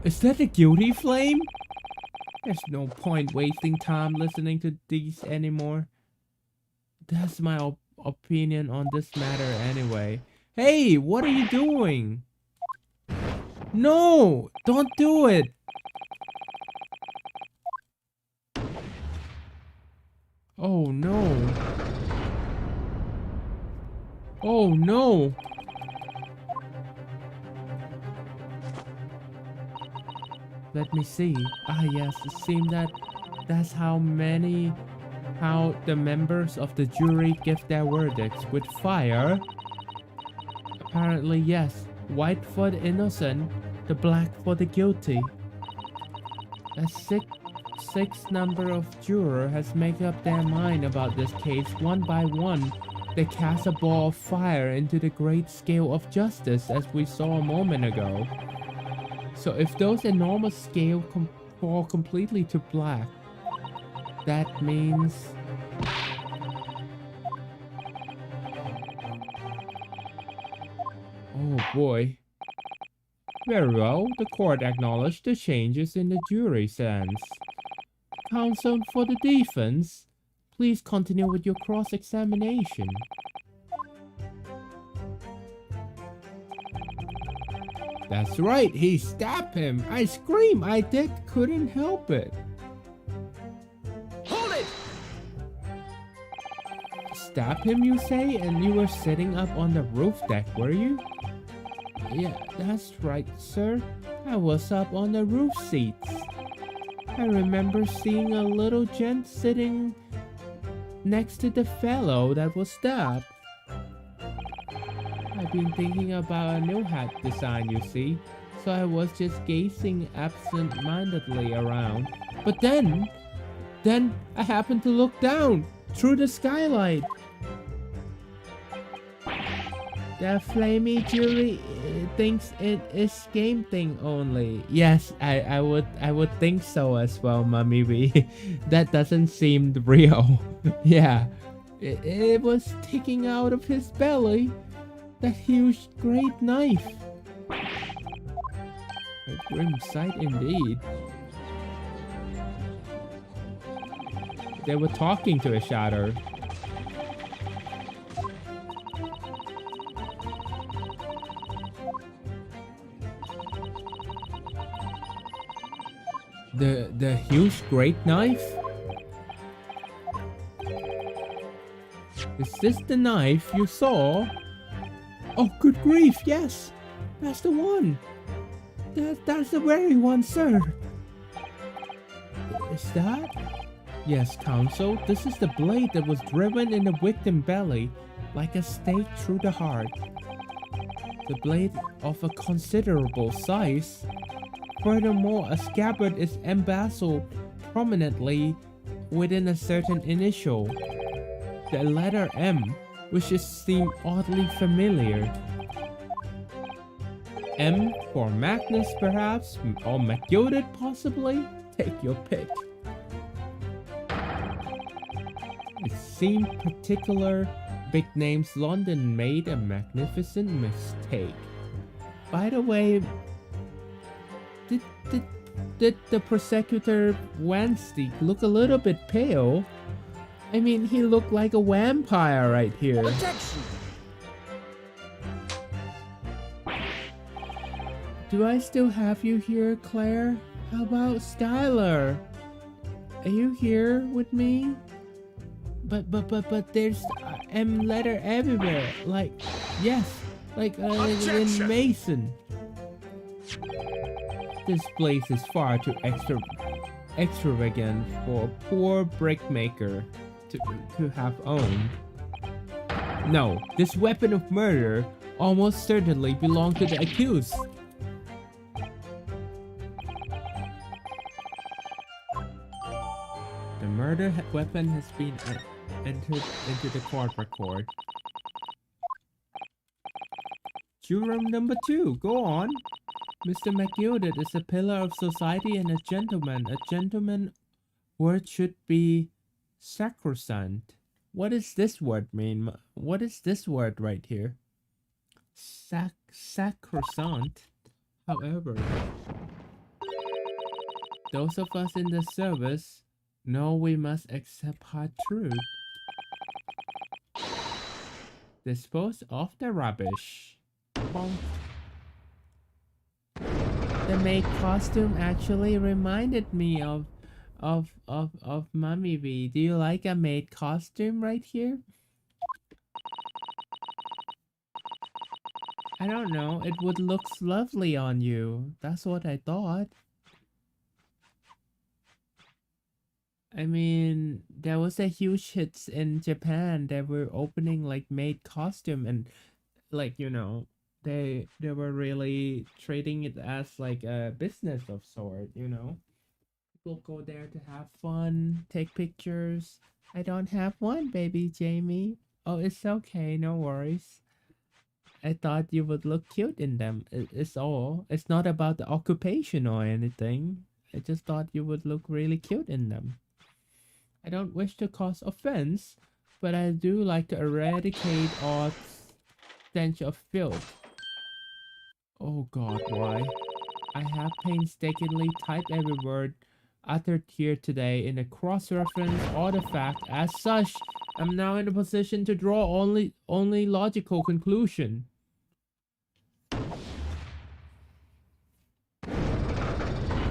Is that a guilty flame? There's no point wasting time listening to these anymore. That's my opinion on this matter anyway. Hey, what are you doing? No, don't do it. Oh no. Oh no. Let me see. Ah yes, it seems that's how the members of the jury give their verdicts with fire. Apparently yes, white for the innocent, the black for the guilty. A six number of jurors has made up their mind about this case one by one. They cast a ball of fire into the great scale of justice as we saw a moment ago. So if those enormous scales fall completely to black, that means... Oh boy. Very well, the court acknowledged the changes in the jury stance. Counsel for the defense, please continue with your cross-examination. That's right, he stabbed him. I screamed, couldn't help it. Hold it! Stab him, you say? And you were sitting up on the roof deck, were you? Yeah, that's right, sir. I was up on the roof seats. I remember seeing a little gent sitting next to the fellow that was stabbed. I've been thinking about a new hat design, you see, so I was just gazing absent-mindedly around. But then I happened to look down through the skylight. The flamey jury thinks it is game thing only. Yes, I would think so as well, Mummy V. That doesn't seem real. Yeah, it was sticking out of his belly. That huge great knife. A grim sight indeed. They were talking to each other. The huge great knife? Is this the knife you saw? Oh, good grief, yes! That's the one! That's the very one, sir! Is that? Yes, Counsel, this is the blade that was driven in the victim's belly, like a stake through the heart. The blade of a considerable size. Furthermore, a scabbard is embezzled prominently within a certain initial, the letter M, which seems oddly familiar. M for Magnus, perhaps, or McGilded, possibly? Take your pick. It seemed particular big names London made a magnificent mistake. By the way, did the prosecutor Wednesday look a little bit pale? I mean, he looked like a vampire right here. Objection! Do I still have you here, Claire? How about Skylar? Are you here with me? But there's M letter everywhere. Like, yes, like in Mason. This place is far too extravagant for a poor brickmaker to have owned. No, this weapon of murder almost certainly belonged to the accused. The murder weapon has been entered into the court record. Juror number 2, go on. Mr. McGilded is a pillar of society and a gentleman. A gentleman word should be sacrosanct. What does this word mean? What is this word right here? Sacrosanct. However, those of us in the service know we must accept hard truth. Dispose of the rubbish. Bonk. The maid costume actually reminded me of Mummy V. Do you like a maid costume right here? I don't know. It would look lovely on you. That's what I thought. I mean, there was a huge hits in Japan. They were opening like maid costume and like, you know, they were really treating it as like a business of sort, you know. People go there to have fun, take pictures. I don't have one, baby Jamie. Oh, it's okay, no worries. I thought you would look cute in them. It's all. It's not about the occupation or anything. I just thought you would look really cute in them. I don't wish to cause offense, but I do like to eradicate all stench of filth. Oh God, why? I have painstakingly typed every word uttered here today in a cross-reference artifact. As such, I'm now in a position to draw only logical conclusion.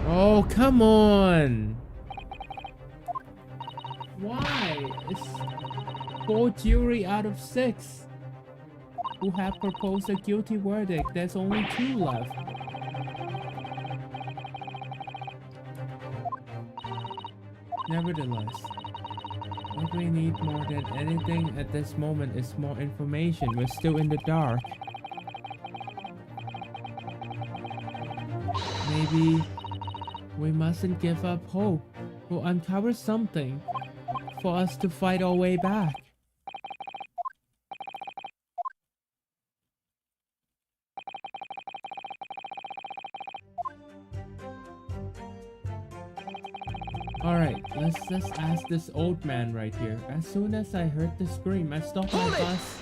Oh, come on! Why? It's 4 jury out of 6 who have proposed a guilty verdict. There's only 2 left. Nevertheless, what we need more than anything at this moment is more information. We're still in the dark. Maybe we mustn't give up hope. We'll uncover something for us to fight our way back. let's ask this old man right here. As soon as I heard the scream, I stopped my bus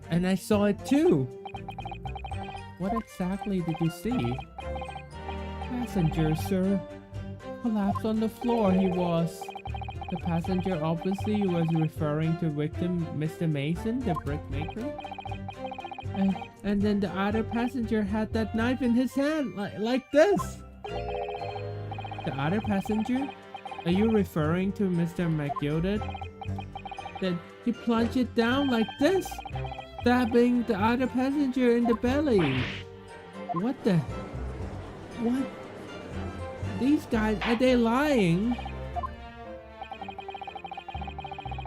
and I saw it too. What exactly did you see? Passenger, sir. Collapsed on the floor, he was. The passenger obviously was referring to victim Mr. Mason, the brickmaker. And then the other passenger had that knife in his hand, like this. The other passenger? Are you referring to Mr. McGilded? Then he plunged it down like this, stabbing the other passenger in the belly. What? These guys, are they lying?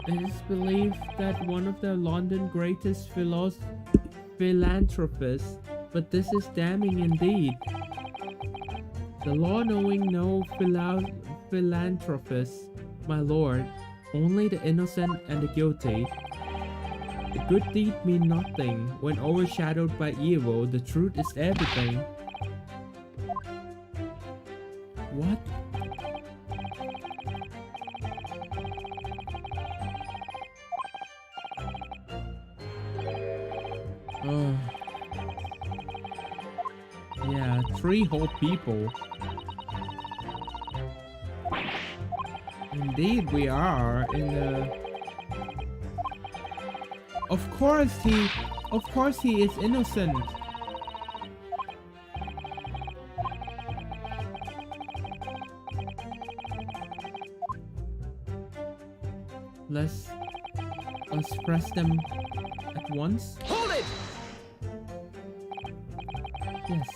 It is believed that one of the London's greatest philanthropists, but this is damning indeed. The law knowing no philanthropists, my lord, only the innocent and the guilty. The good deed mean nothing when overshadowed by evil. The truth is everything. What? Oh. Yeah, 3 whole people. Indeed, we are in the... Of course he is innocent. Let's press them at once. Hold it! Yes,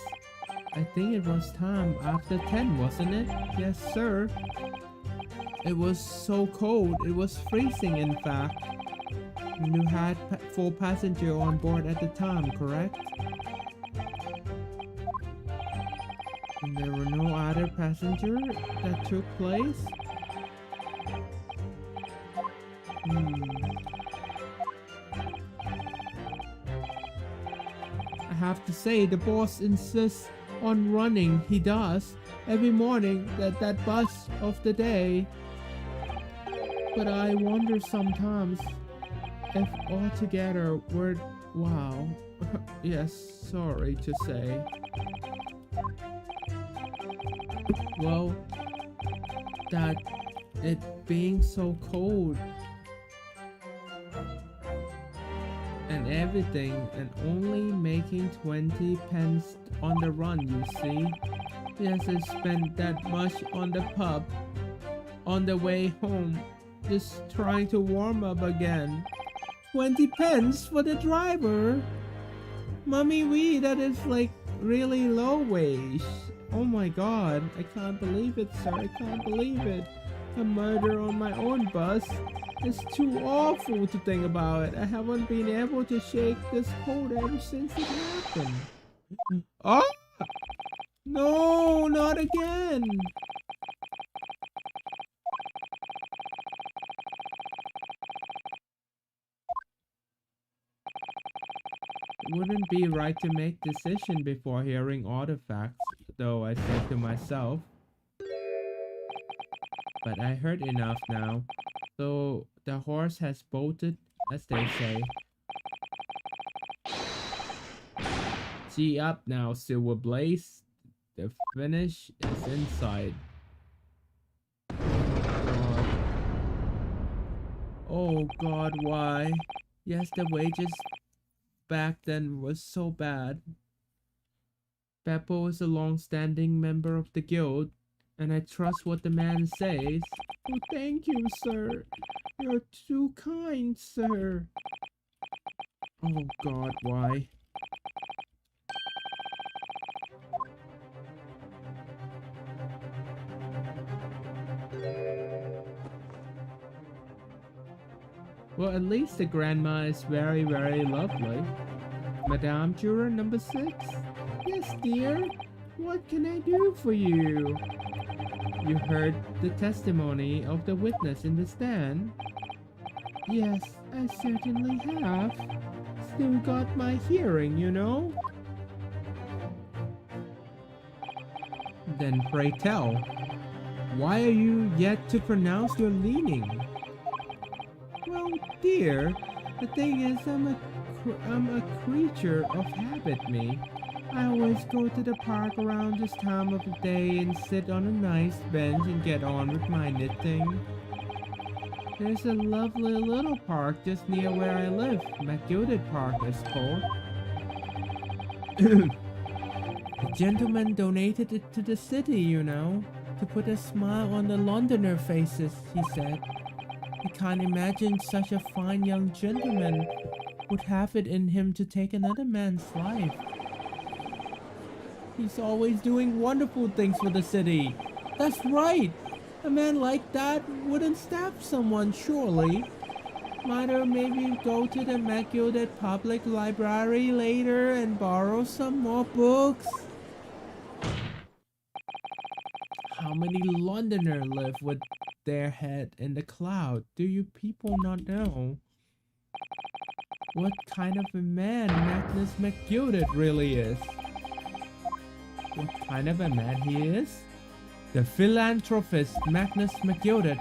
I think it was time after 10, wasn't it? Yes, sir. It was so cold, it was freezing in fact. You had 4 passengers on board at the time, correct? And there were no other passengers that took place? I have to say, the boss insists on running. He does every morning that bus of the day. But I wonder sometimes if altogether we're... Wow. Yes, sorry to say. Well, that it being so cold and everything, and only making 20 pence on the run, you see. Yes, I spent that much on the pub on the way home, just trying to warm up again. 20 pence for the driver. Mummy wee, that is like really low wage. Oh my god, I can't believe it, sir. I can't believe it. A murder on my own bus. It's too awful to think about it. I haven't been able to shake this cold ever since it happened. Oh! No, not again! It wouldn't be right to make decision before hearing all the facts, though, I said to myself. But I heard enough now. So the horse has bolted, as they say. Gee up now, Silver Blaze. The finish is in sight. Oh God, why? Yes, the wages back then was so bad. Beppo is a long-standing member of the guild, and I trust what the man says. Oh, thank you, sir. You're too kind, sir. Oh God, why? Well, at least the grandma is very, very lovely. Madame Juror number 6? Yes, dear. What can I do for you? You heard the testimony of the witness in the stand? Yes, I certainly have. Still got my hearing, you know. Then pray tell. Why are you yet to pronounce your leaning? Well, dear, the thing is, I'm a creature of habit, me. I always go to the park around this time of the day and sit on a nice bench and get on with my knitting. There's a lovely little park just near where I live. McGilded Park is called. The gentleman donated it to the city, you know, to put a smile on the Londoner faces, he said. I can't imagine such a fine young gentleman would have it in him to take another man's life. He's always doing wonderful things for the city. That's right. A man like that wouldn't stab someone, surely. Might have maybe go to the McGilded Public Library later and borrow some more books. How many Londoners live with their head in the cloud? Do you people not know? What kind of a man Magnus McGilded really is? What kind of a man he is? The philanthropist Magnus McGilded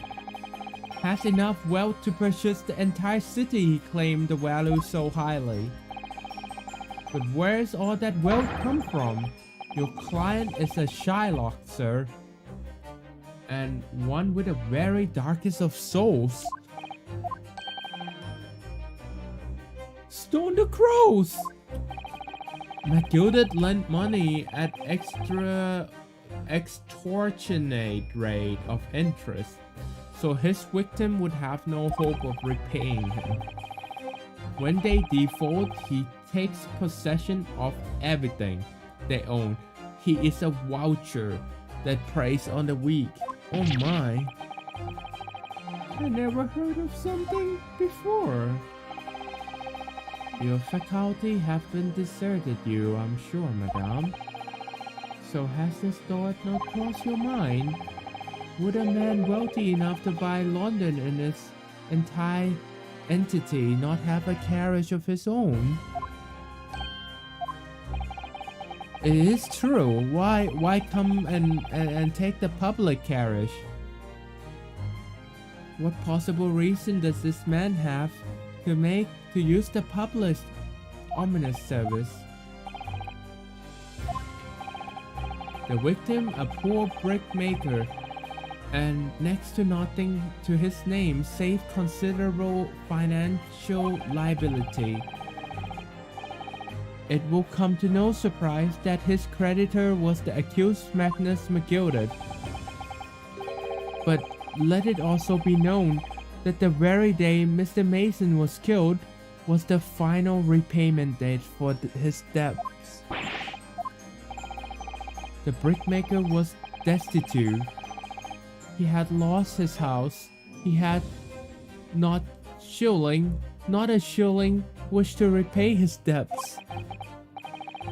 has enough wealth to purchase the entire city, he claimed the value so highly. But where's all that wealth come from? Your client is a Shylock, sir. And one with the very darkest of souls. Stone the crows! McGilded lent money at extortionate rate of interest, so his victim would have no hope of repaying him. When they default, he takes possession of everything they own. He is a voucher that preys on the weak. Oh my. I never heard of something before. Your faculty have been deserted you, I'm sure, madame. So has this thought not crossed your mind? Would a man wealthy enough to buy London in its entire entity not have a carriage of his own? It is true. Why come and take the public carriage? What possible reason does this man have to use the public ominous service? The victim, a poor brickmaker, and next to nothing to his name save considerable financial liability. It will come to no surprise that his creditor was the accused Magnus McGilded. But let it also be known that the very day Mr. Mason was killed was the final repayment date for his debts. The brickmaker was destitute. He had lost his house. He had not a shilling wished to repay his debts.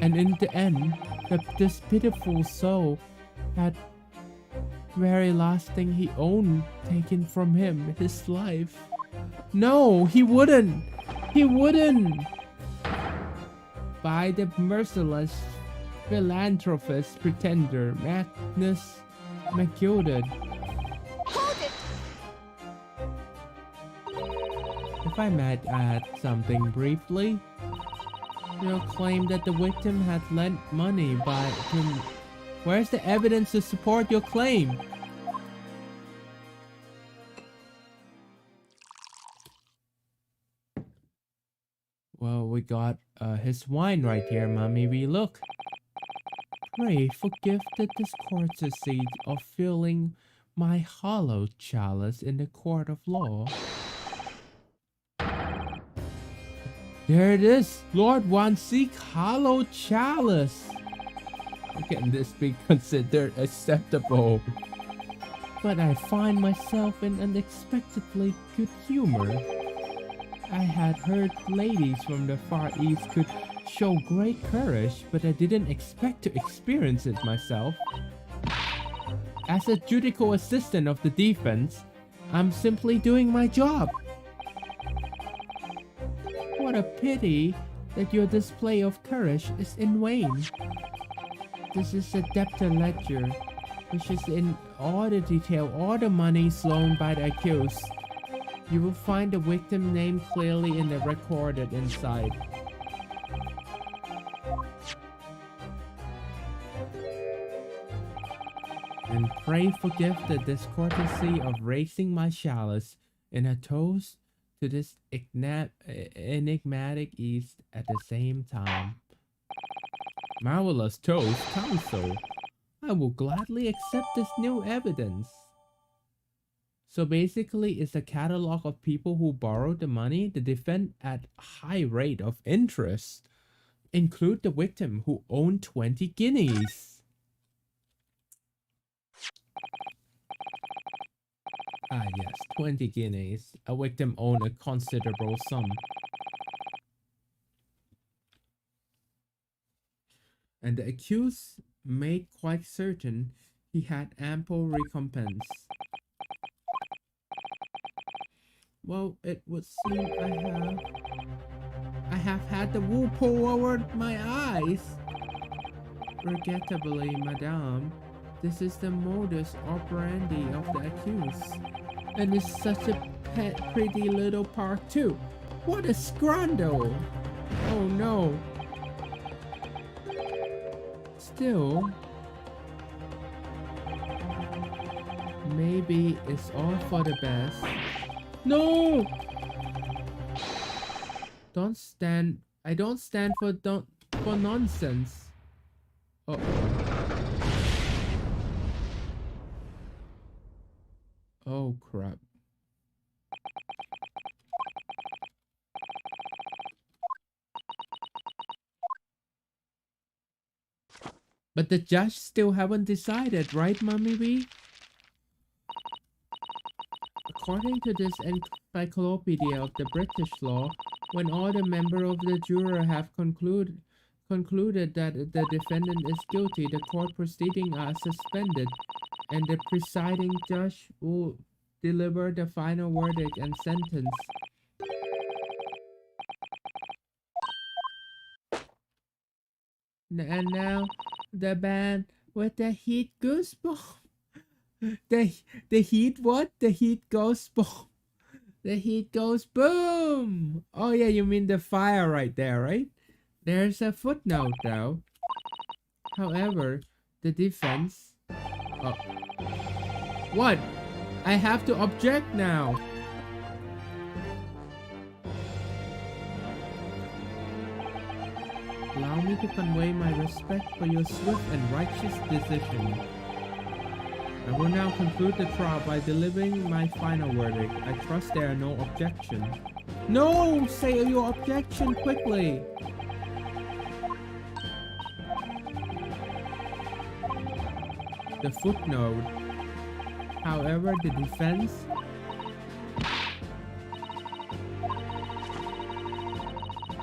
And in the end, this pitiful soul had very last thing he owned taken from him, his life. No, he wouldn't. He wouldn't. By the merciless philanthropist pretender Magnus McGilded. Hold it! If I might add something briefly, you'll claim that the victim had lent money by him. Where's the evidence to support your claim? Well, we got his wine right here, Mommy. We look. Pray forgive the discourtesy of filling my hollow chalice in the court of law. There it is, Lord Wanseek hollow chalice. Can this be considered acceptable? But I find myself in unexpectedly good humor. I had heard ladies from the Far East could show great courage, but I didn't expect to experience it myself. As a judicial assistant of the defense, I'm simply doing my job. What a pity that your display of courage is in vain. This is a debtor ledger, which is in all the detail, all the money loaned by the accused. You will find the victim name clearly in the recorded inside. And pray forgive the discourtesy of raising my chalice in a toast to this enigmatic East at the same time. Marvelous toast, counsel. I will gladly accept this new evidence. So basically, it's a catalog of people who borrowed the money to defend at high rate of interest. Include the victim who owned 20 guineas. Ah yes, 20 guineas. A victim owned a considerable sum. And the accused made quite certain he had ample recompense. Well, it would seem I have had the wool pull over my eyes. Regrettably, madame, this is the modus operandi of the accused. And it's such a pretty little park too. What a scandal! Oh no. Still, maybe it's all for the best. No! I don't stand for nonsense. Oh. Oh crap. But the judge still haven't decided, right, Mommy B? According to this encyclopedia of the British law, when all the members of the jury have concluded that the defendant is guilty, the court proceedings are suspended, and the presiding judge will deliver the final verdict and sentence. And now, the band with the heat goosebumps. The heat what? The heat goes boom. The heat goes boom. Oh yeah, you mean the fire right there, right? There's a footnote though. However, the defense... Oh. What? I have to object now. Allow me to convey my respect for your swift and righteous decision. I will now conclude the trial by delivering my final verdict. I trust there are no objections. No! Say your objection quickly! The footnote. However, the defense...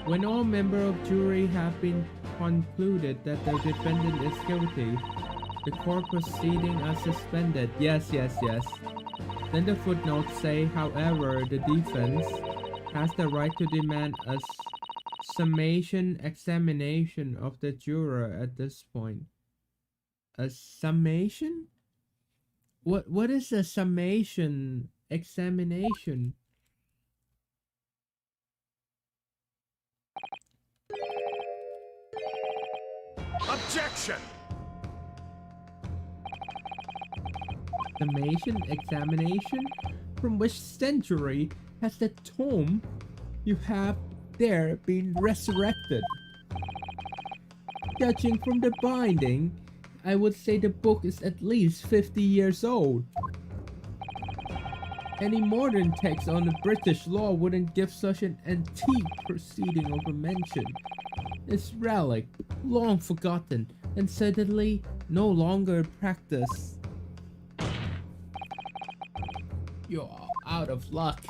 When all members of jury have been concluded that the defendant is guilty, the court proceedings are suspended. Yes. Then the footnotes say, however, the defense has the right to demand a summation examination of the juror at this point. A summation? What is a summation examination? Objection! Summation examination? From which century has the tome you have there been resurrected? Judging from the binding, I would say the book is at least 50 years old. Any modern text on the British law wouldn't give such an antique proceeding of a mention. It's relic, long forgotten, and certainly no longer in practice. You're out of luck.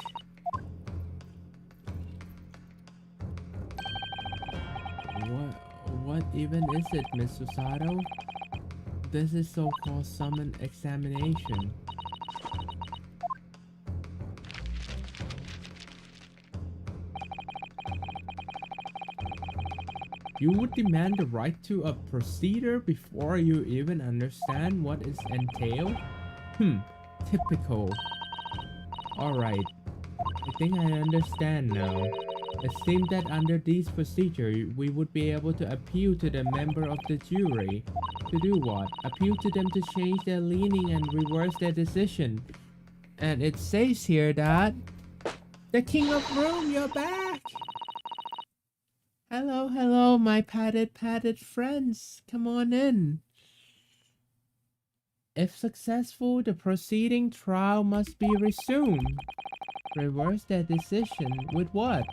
What even is it, Miss Susato? This is so-called summon examination. You would demand the right to a procedure before you even understand what is entailed? Typical. Alright. I think I understand now. It seemed that under these procedures, we would be able to appeal to the member of the jury. To do what? Appeal to them to change their leaning and reverse their decision. And it says here that... The King of Room, you're back! Hello, hello, my padded friends. Come on in. If successful, the proceeding trial must be resumed. Reverse their decision with what?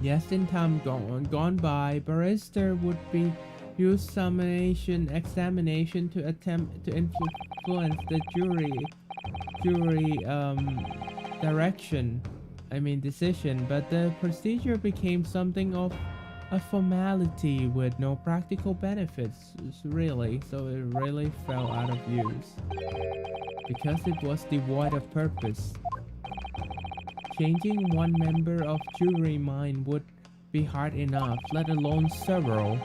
Yes, in time gone by, barrister would be use summation examination to attempt to influence the jury decision, but the procedure became something of a formality with no practical benefits, really, so it really fell out of use because it was devoid of purpose. Changing one member of jury mind would be hard enough, let alone several.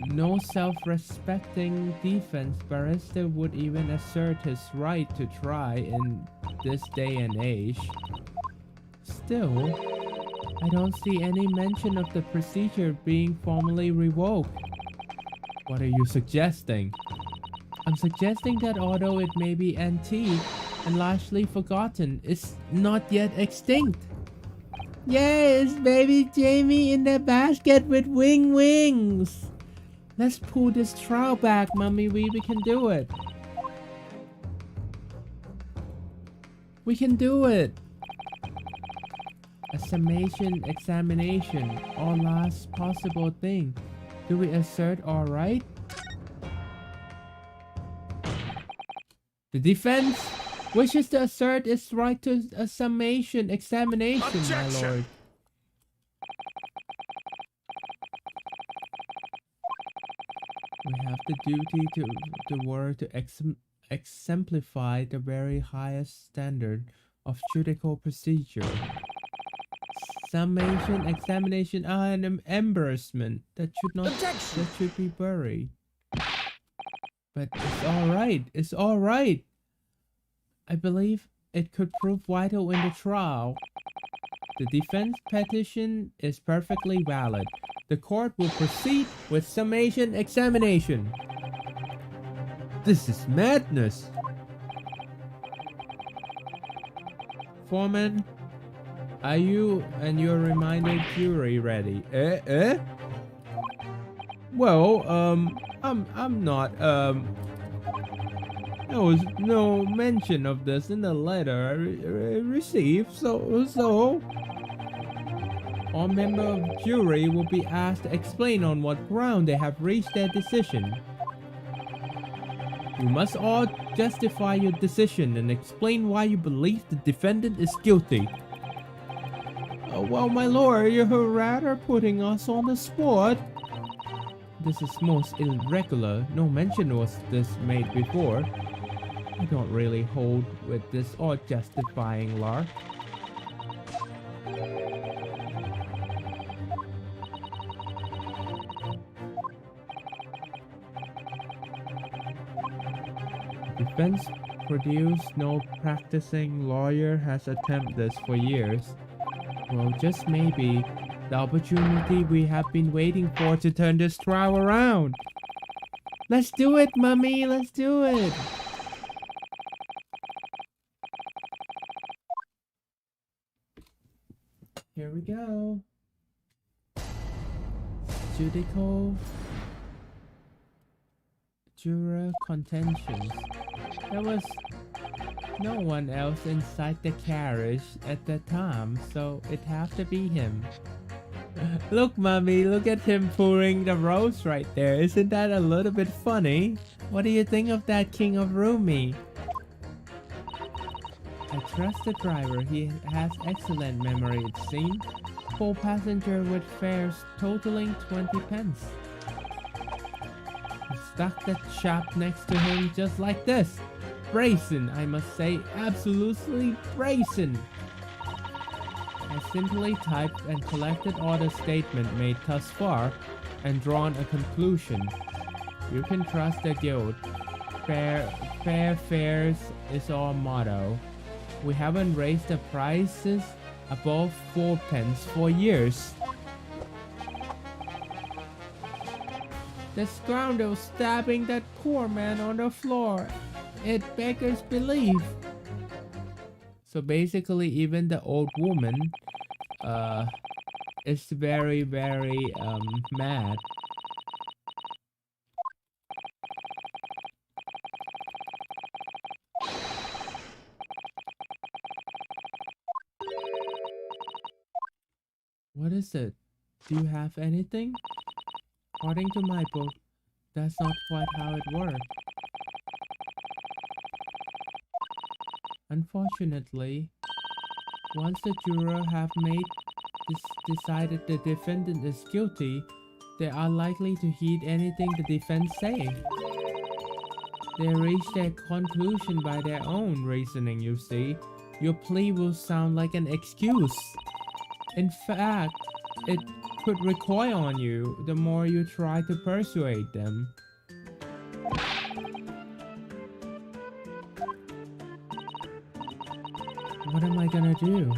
No self-respecting defense barrister would even assert his right to try in this day and age. Still, I don't see any mention of the procedure being formally revoked. What are you suggesting? I'm suggesting that although it may be antique and largely forgotten, it's not yet extinct. Yes, baby Jamie in the basket with wings. Let's pull this trial back, Mummy Wee. We can do it. We can do it. A summation examination, or last possible thing. Do we assert all right? The defense wishes to assert its right to a summation examination, Objection. my lord. We have the duty to exemplify the very highest standard of judicial procedure. Summation, examination, and embarrassment that should be buried. But it's alright, it's alright. I believe it could prove vital in the trial. The defense petition is perfectly valid. The court will proceed with summation examination. This is madness. Foreman, are you and your reminded jury ready? Well, I'm not, there was no mention of this in the letter I received, so all members of jury will be asked to explain on what ground they have reached their decision. You must all justify your decision and explain why you believe the defendant is guilty. Well, my lord, you're rather putting us on the spot. This is most irregular. No mention was this made before. I don't really hold with this or justifying lark. Defense produced. No practicing lawyer has attempted this for years. Well, just maybe the opportunity we have been waiting for to turn this trial around. Let's do it, Mummy. Let's do it. Here we go. Judicial juror contentions. There was no one else inside the carriage at the time, so it have to be him. Look, Mummy, look at him pouring the rose right there. Isn't that a little bit funny? What do you think of that, King of Roomy? I trust the driver. He has excellent memory, it seems. Full passenger with fares totaling 20 pence. He stuck the chap next to him just like this. Brazen, I must say, absolutely brazen. I simply typed and collected all the statement made thus far and drawn a conclusion. You can trust the guild. Fair fares is our motto. We haven't raised the prices above 4 pence for years. The scoundrel stabbing that poor man on the floor. It beggars belief. So basically, even the old woman is very mad. What is it? Do you have anything? According to my book, that's not quite how it works. Unfortunately, once the jurors have decided the defendant is guilty, they are likely to heed anything the defense say. They reach their conclusion by their own reasoning, you see. Your plea will sound like an excuse. In fact, it could recoil on you the more you try to persuade them. What am I gonna do?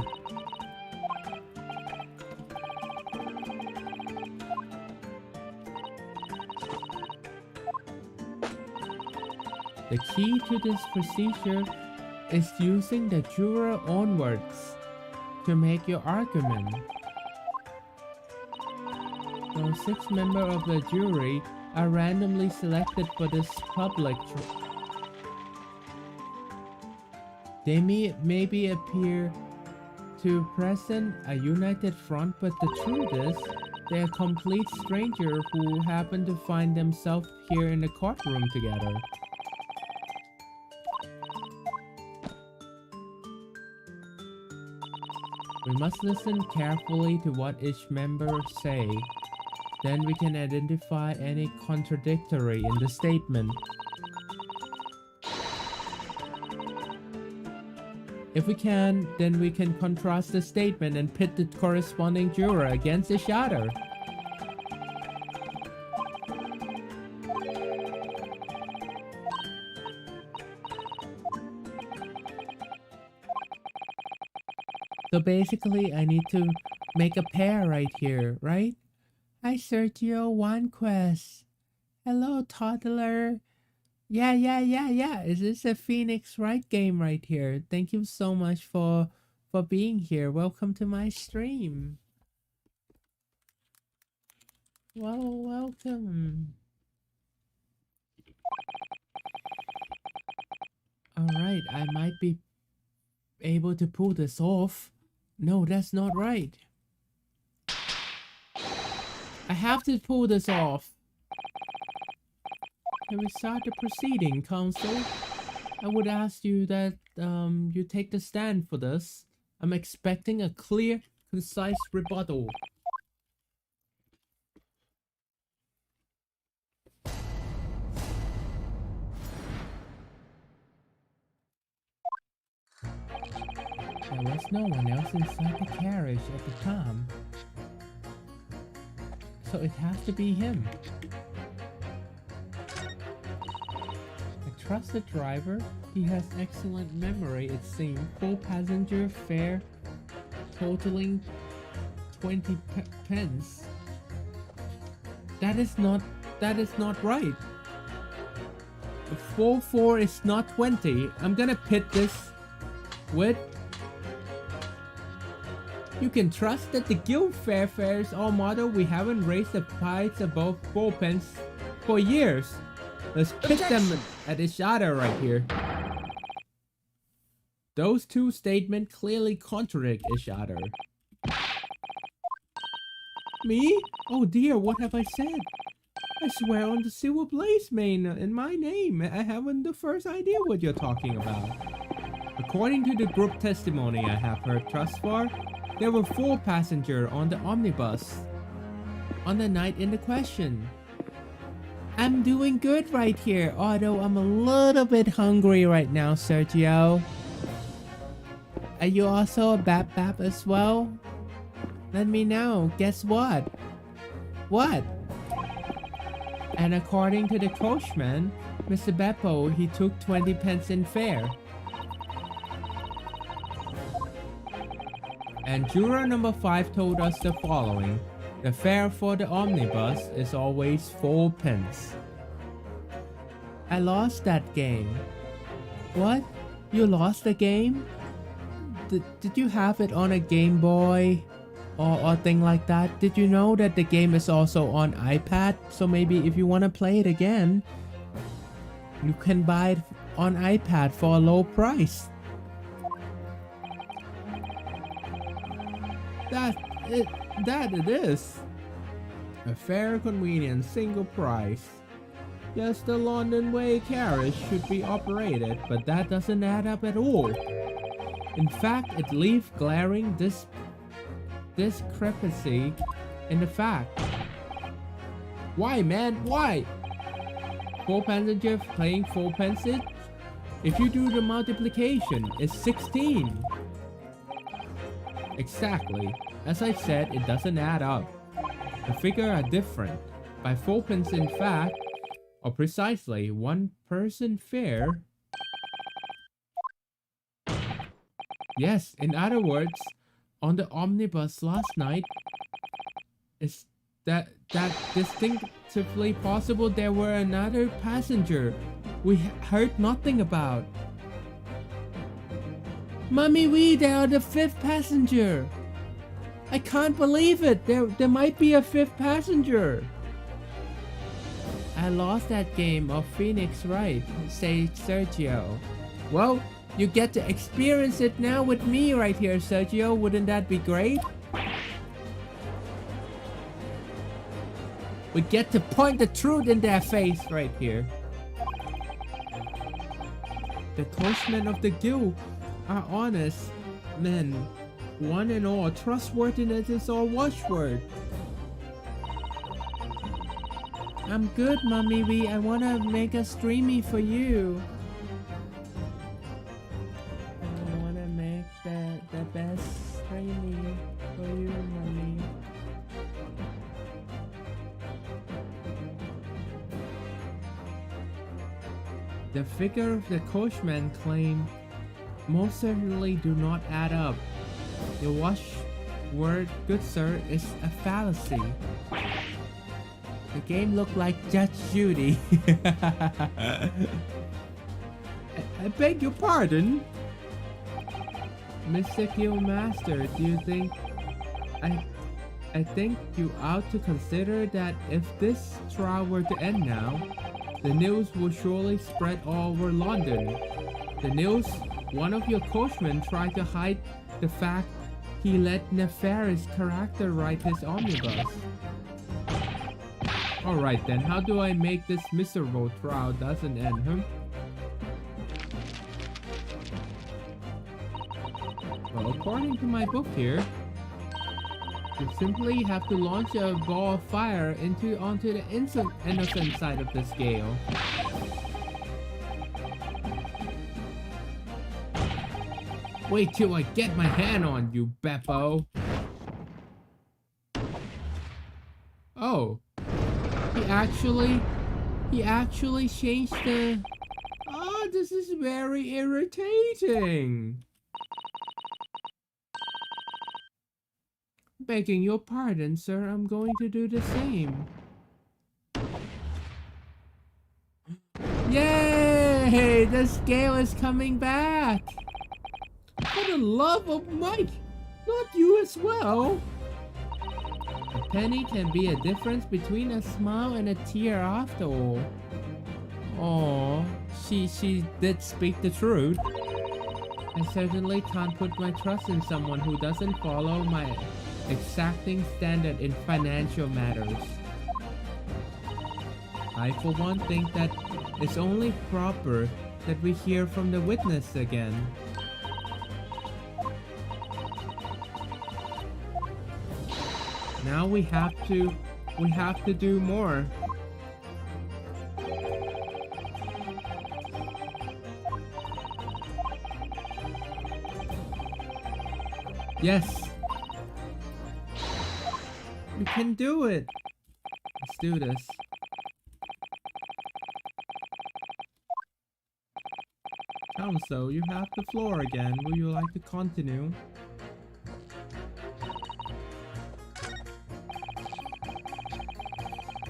The key to this procedure is using the juror onwards to make your argument. So 6 members of the jury are randomly selected for this public They may maybe appear to present a united front, but the truth is, they're a complete stranger who happen to find themselves here in the courtroom together. We must listen carefully to what each member say. Then we can identify any contradictory in the statement. If we can, then we can contrast the statement and pit the corresponding juror against each other. So basically, I need to make a pair right here, right? Hi, Sergio, one quest. Hello, toddler. Yeah. Is this a Phoenix Wright game right here? Thank you so much for being here. Welcome to my stream. Well, welcome. Alright, I might be able to pull this off. No, that's not right. I have to pull this off. Can we start the proceeding, counsel? I would ask you that you take the stand for this. I'm expecting a clear, concise rebuttal. There was no one else inside the carriage at the time, so it has to be him. I trust the driver. He has excellent memory, it seems. Full passenger fare totaling 20 pence. That is not right. The full 4 is not 20. I'm gonna pit this with. You can trust that the guild fares our motto. We haven't raised the price above 4 pence for years. Let's pit them at each other right here. Those two statements clearly contradict each other. Me? Oh dear, what have I said? I swear on the Silver Blaze main in my name. I haven't the first idea what you're talking about. According to the group testimony I have heard thus far, there were 4 passengers on the omnibus on the night in the question. I'm doing good right here, although I'm a little bit hungry right now, Sergio. Are you also a bap as well? Let me know. Guess what? What? And according to the coachman, Mr. Beppo, he took 20 pence in fare. And juror number 5 told us the following. The fare for the omnibus is always 4 pence. I lost that game. What? You lost the game? Did you have it on a Game Boy? Or thing like that? Did you know that the game is also on iPad? So maybe if you want to play it again, you can buy it on iPad for a low price. That it is. A fair, convenient, single price. Yes, the London Way carriage should be operated, but that doesn't add up at all. In fact, it leaves glaring discrepancy in the fact. Why, man? Why? 4 passengers paying 4 pence? If you do the multiplication, it's 16. Exactly. As I said, it doesn't add up. The figures are different. By 4 pence in fact, or precisely 1 person fare. Yes, in other words, on the omnibus last night, is that distinctively possible there were another passenger we heard nothing about. Mummy Wee, they are the 5th passenger. I can't believe it. There might be a 5th passenger. I lost that game of Phoenix Wright, says Sergio. Well, you get to experience it now with me right here, Sergio. Wouldn't that be great? We get to point the truth in their face right here. The coachmen of the guild are honest men. One and all, trustworthiness is our watchword. I'm good, Mummy Wee. I wanna make a streamy for you. I wanna make the best streamy for you, Mummy. The figure of the coachman claim most certainly do not add up. The watchword, good sir, is a fallacy. The game looked like Judge Judy. I beg your pardon? Mr. Guildmaster, do you think... I think you ought to consider that if this trial were to end now, the news will surely spread all over London. The news, one of your coachmen tried to hide the fact he let nefarious character ride his omnibus. Alright then, how do I make this miserable trial doesn't end, huh? Well, according to my book here, you simply have to launch a ball of fire onto the innocent side of the scale. Wait till I get my hand on you, Beppo. Oh. He actually changed the... Oh, this is very irritating. Begging your pardon, sir, I'm going to do the same. Yay! The scale is coming back! For the love of Mike! Not you as well! A penny can be a difference between a smile and a tear after all. Aww, she did speak the truth. I certainly can't put my trust in someone who doesn't follow my exacting standard in financial matters. I for one think that it's only proper that we hear from the witness again. Now we have to do more. Yes. You can do it. Let's do this. so you have the floor again. Would you like to continue?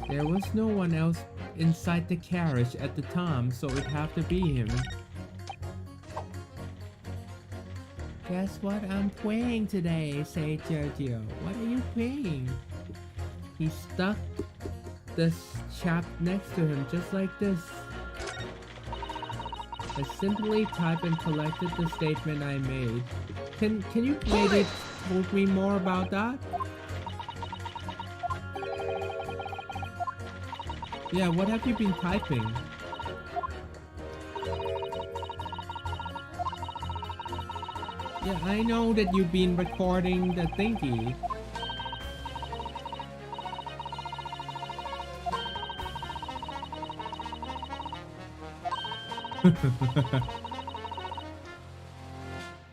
There was no one else inside the carriage at the time, so it'd have to be him. Guess what I'm playing today, said Giorgio. What are you playing? He stuck the chap next to him just like this. I simply typed and collected the statement I made. Can you maybe tell me more about that? Yeah, what have you been typing? Yeah, I know that you've been recording the thingy.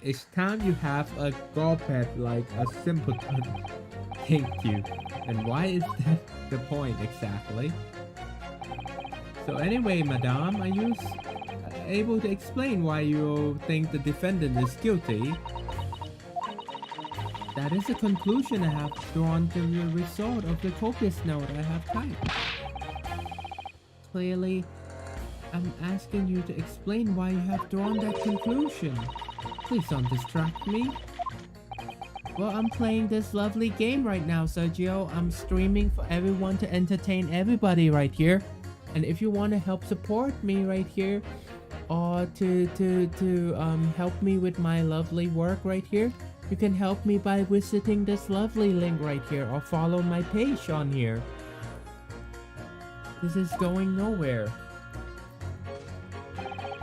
It's time you have a girlpet like a simpleton. Thank you. And why is that the point exactly? So anyway, madame, are you able to explain why you think the defendant is guilty? That is the conclusion I have drawn to the result of the copious note I have typed. Clearly, I'm asking you to explain why you have drawn that conclusion. Please don't distract me. Well, I'm playing this lovely game right now, Sergio. I'm streaming for everyone to entertain everybody right here. And if you want to help support me right here, or to help me with my lovely work right here, you can help me by visiting this lovely link right here, or follow my page on here. This is going nowhere.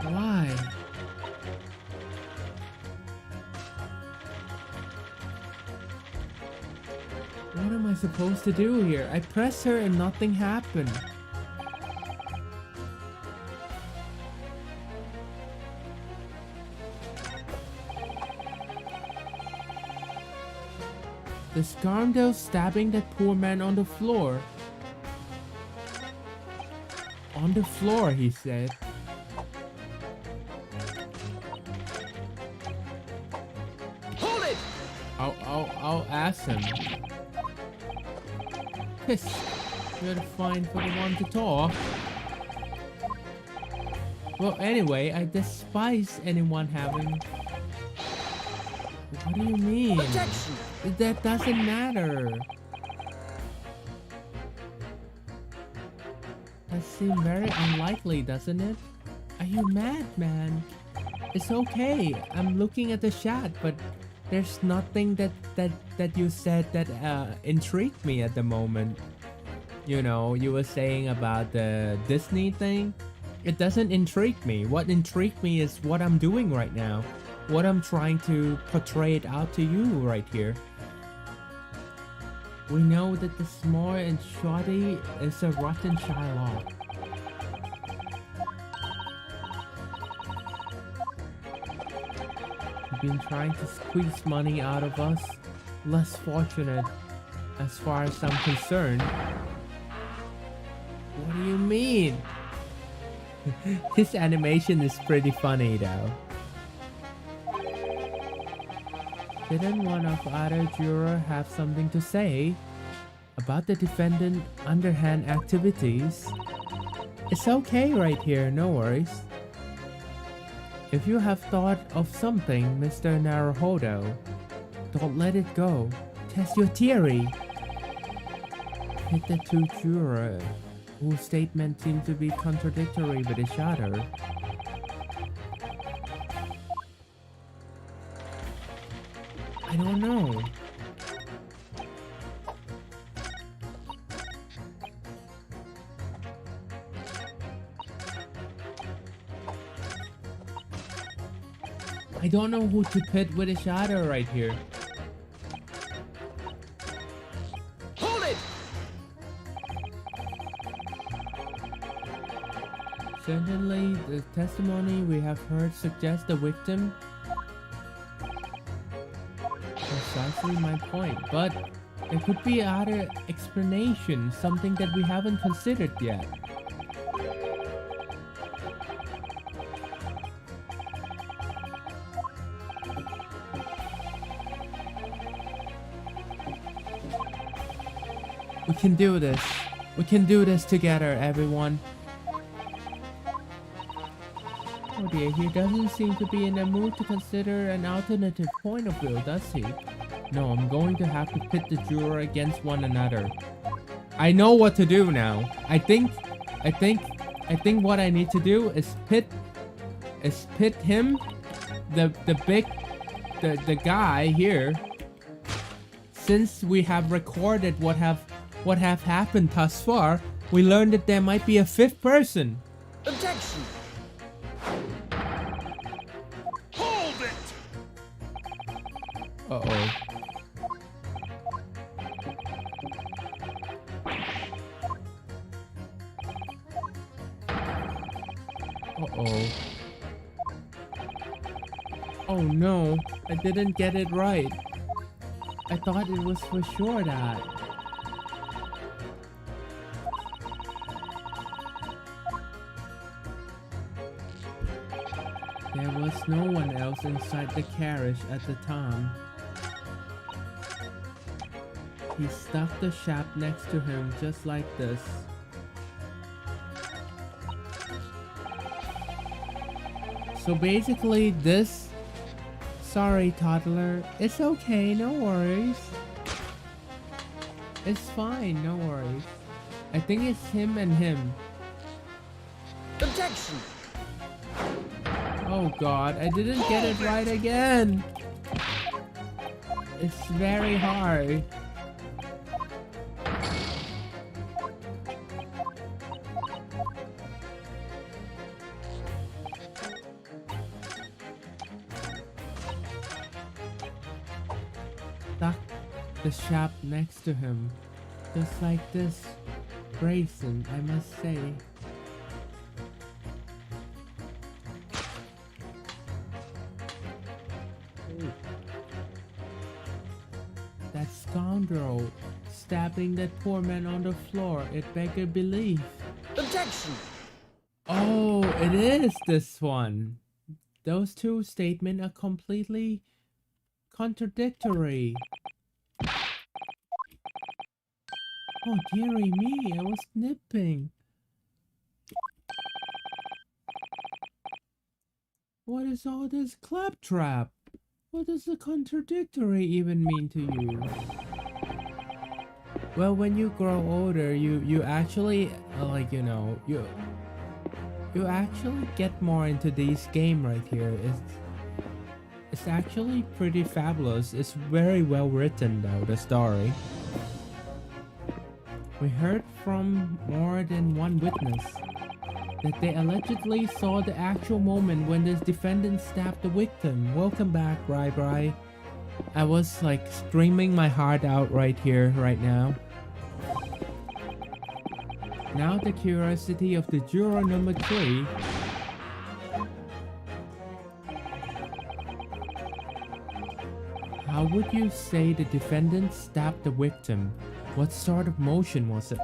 Why? What am I supposed to do here? I pressed her and nothing happened. The scoundrel stabbing that poor man on the floor. On the floor, he said. Hold it! I'll ask him. Piss. You're the fine for the one to talk. Well, anyway, I despise anyone having... What do you mean? Objection! That doesn't matter. That seems very unlikely, doesn't it? Are you mad, man? It's okay. I'm looking at the chat, but there's nothing that you said that intrigued me at the moment. You know, you were saying about the Disney thing. It doesn't intrigue me. What intrigued me is what I'm doing right now. What I'm trying to portray it out to you right here. We know that the small and shoddy is a rotten Shylock. You've been trying to squeeze money out of us. Less fortunate, as far as I'm concerned. What do you mean? His animation is pretty funny though. Didn't one of other juror have something to say about the defendant underhand activities? It's okay right here, no worries. If you have thought of something, Mr. Naruhodo, don't let it go. Test your theory. Hit the two jurors whose statements seem to be contradictory with each other. I don't know. I don't know who to pit with each other right here. Hold it! Certainly, the testimony we have heard suggests the victim. Precisely my point, but there could be other explanation, something that we haven't considered yet. We can do this. We can do this together, everyone. Oh dear, he doesn't seem to be in the mood to consider an alternative point of view, does he? No, I'm going to have to pit the juror against one another. I know what to do now. I think what I need to do is pit him, the guy here. Since we have recorded what have happened thus far, we learned that there might be a fifth person. Objection! Hold it! Uh-oh. Uh-oh. Oh no, I didn't get it right. I thought it was for sure that. There was no one else inside the carriage at the time. He stuck the shaft next to him just like this. So basically this... Sorry, toddler. It's okay, no worries. It's fine, no worries. I think it's him and him. Objection! Oh god, I didn't get it right again. It's very hard. Stuck the shaft next to him. Just like this. Bracing, I must say. That scoundrel stabbing that poor man on the floor, it beggars belief. Objection! Oh, it is this one. Those two statements are completely contradictory. Oh dearie me, I was nipping. What is all this claptrap? What does the contradictory even mean to you? Well, when you grow older, you actually like, you know, you actually get more into these game right here. It's actually pretty fabulous. It's very well written though, the story. We heard from more than one witness that they allegedly saw the actual moment when this defendant stabbed the victim. Welcome back, Rai. I was like screaming my heart out right here, right now. Now the curiosity of the juror number 3. How would you say the defendant stabbed the victim? What sort of motion was it?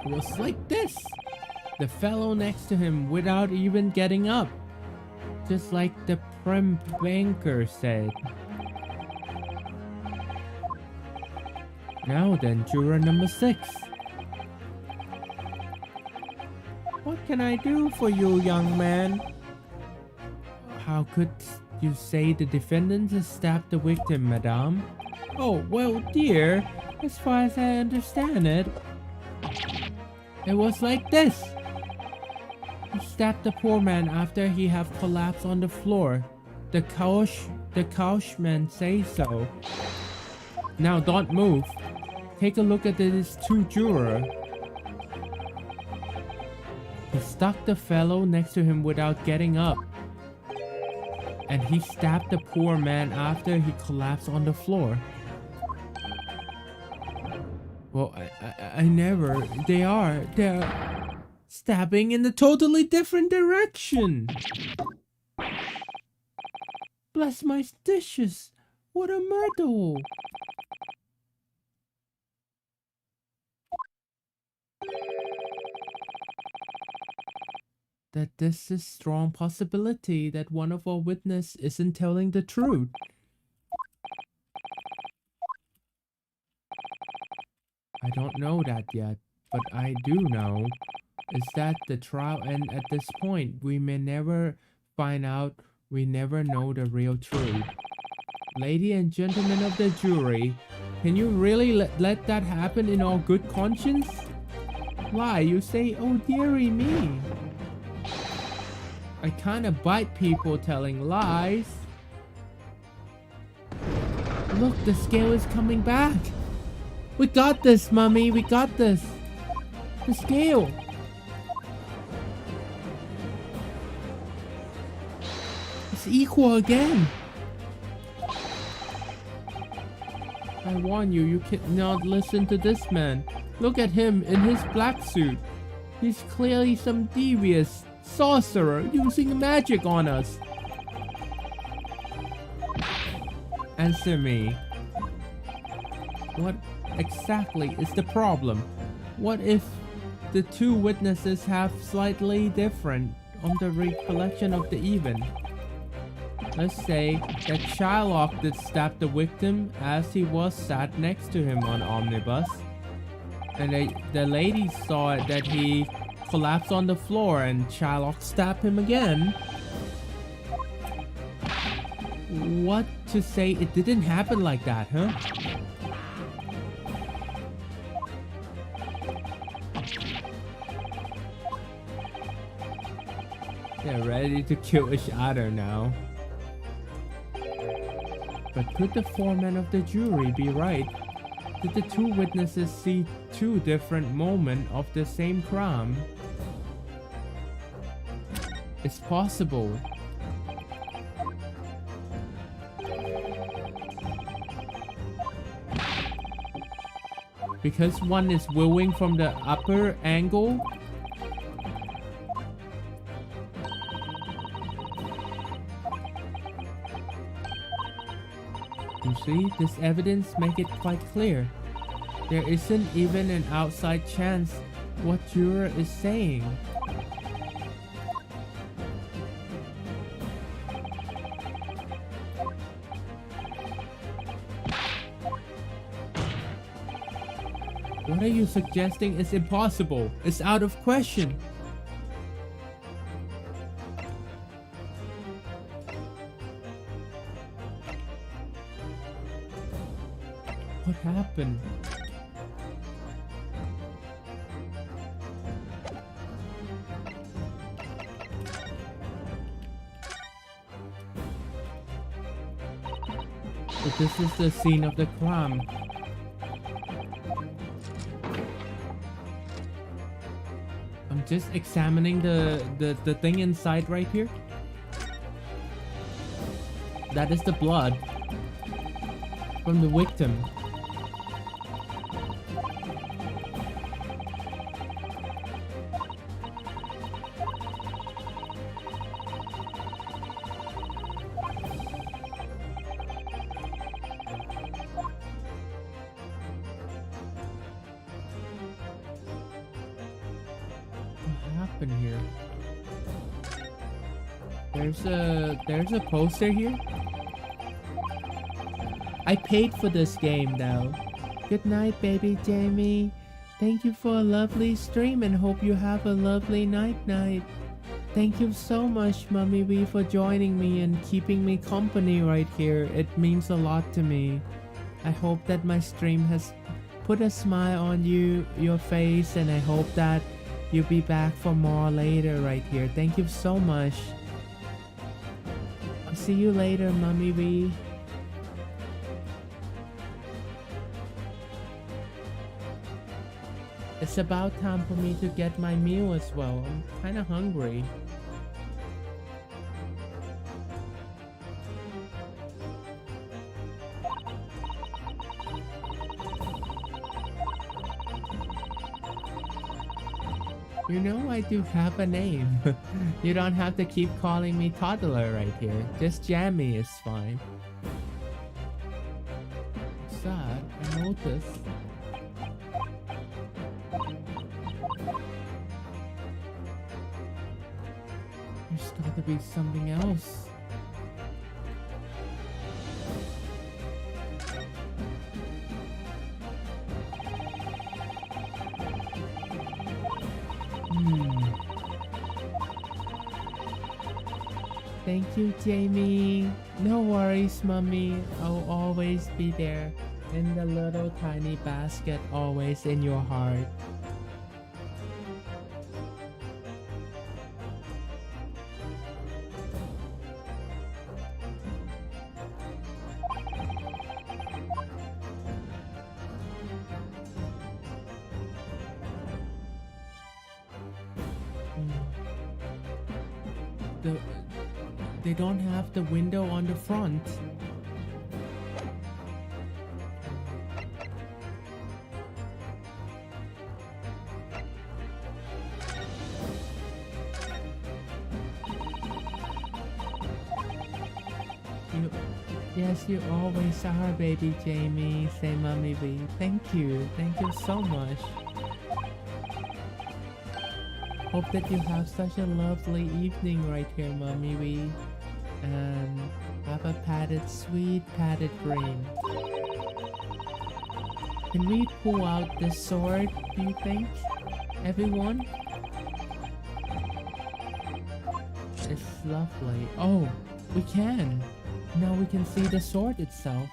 It was like this. The fellow next to him without even getting up. Just like the prim banker said. Now then, juror number 6. What can I do for you, young man? How could you say the defendant has stabbed the victim, madame? Oh, well, dear, as far as I understand it, it was like this. He stabbed the poor man after he have collapsed on the floor. The couchman say so. Now don't move. Take a look at these two jurors. He stuck the fellow next to him without getting up. And he stabbed the poor man after he collapsed on the floor. Well, I never... They're stabbing in a totally different direction. Bless my stitches. What a murder. That this is strong possibility that one of our witnesses isn't telling the truth. I don't know that yet, but I do know is that the trial, and at this point, we may never find out, we never know the real truth. Lady and gentlemen of the jury, can you really let that happen in all good conscience? Why, you say, oh dearie me. I kinda bite people telling lies. Look, the scale is coming back. We got this, Mummy, we got this. The scale. It's equal again. I warn you, you cannot listen to this man. Look at him in his black suit. He's clearly some devious sorcerer using magic on us. Answer me. What exactly is the problem? What if the two witnesses have slightly different on the recollection of the event? Let's say that Shylock did stab the victim as he was sat next to him on omnibus, and the lady saw that he collapsed on the floor and Shylock stabbed him again. What to say it didn't happen like that, huh? They're ready to kill each other now. But could the foreman of the jury be right? Did the two witnesses see two different moments of the same crime? It's possible. Because one is viewing from the upper angle. You see, this evidence makes it quite clear. There isn't even an outside chance what juror is saying. What are you suggesting is impossible? It's out of question. What happened? So this is the scene of the crime. I'm just examining the thing inside right here. That is the blood from the victim. Here. There's a poster here. I paid for this game though. Good night, baby Jamie. Thank you for a lovely stream and hope you have a lovely night. Thank you so much, Mummy B, for joining me and keeping me company right here. It means a lot to me. I hope that my stream has put a smile on your face, and I hope that you'll be back for more later right here. Thank you so much. I'll see you later, Mummy B. It's about time for me to get my meal as well. I'm kinda hungry. You know I do have a name. You don't have to keep calling me toddler right here. Just Jammy is fine. Sad, I noticed. There's gotta be something else. Thank you, Jamie. No worries, Mummy. I'll always be there. In the little tiny basket, always in your heart. They don't have the window on the front. Yes, you always are, baby Jamie. Say, Mommy V. Thank you so much. Hope that you have such a lovely evening right here, Mommy V. And have a sweet padded dream. Can we pull out the sword, do you think? Everyone? It's lovely. Oh, we can. Now we can see the sword itself.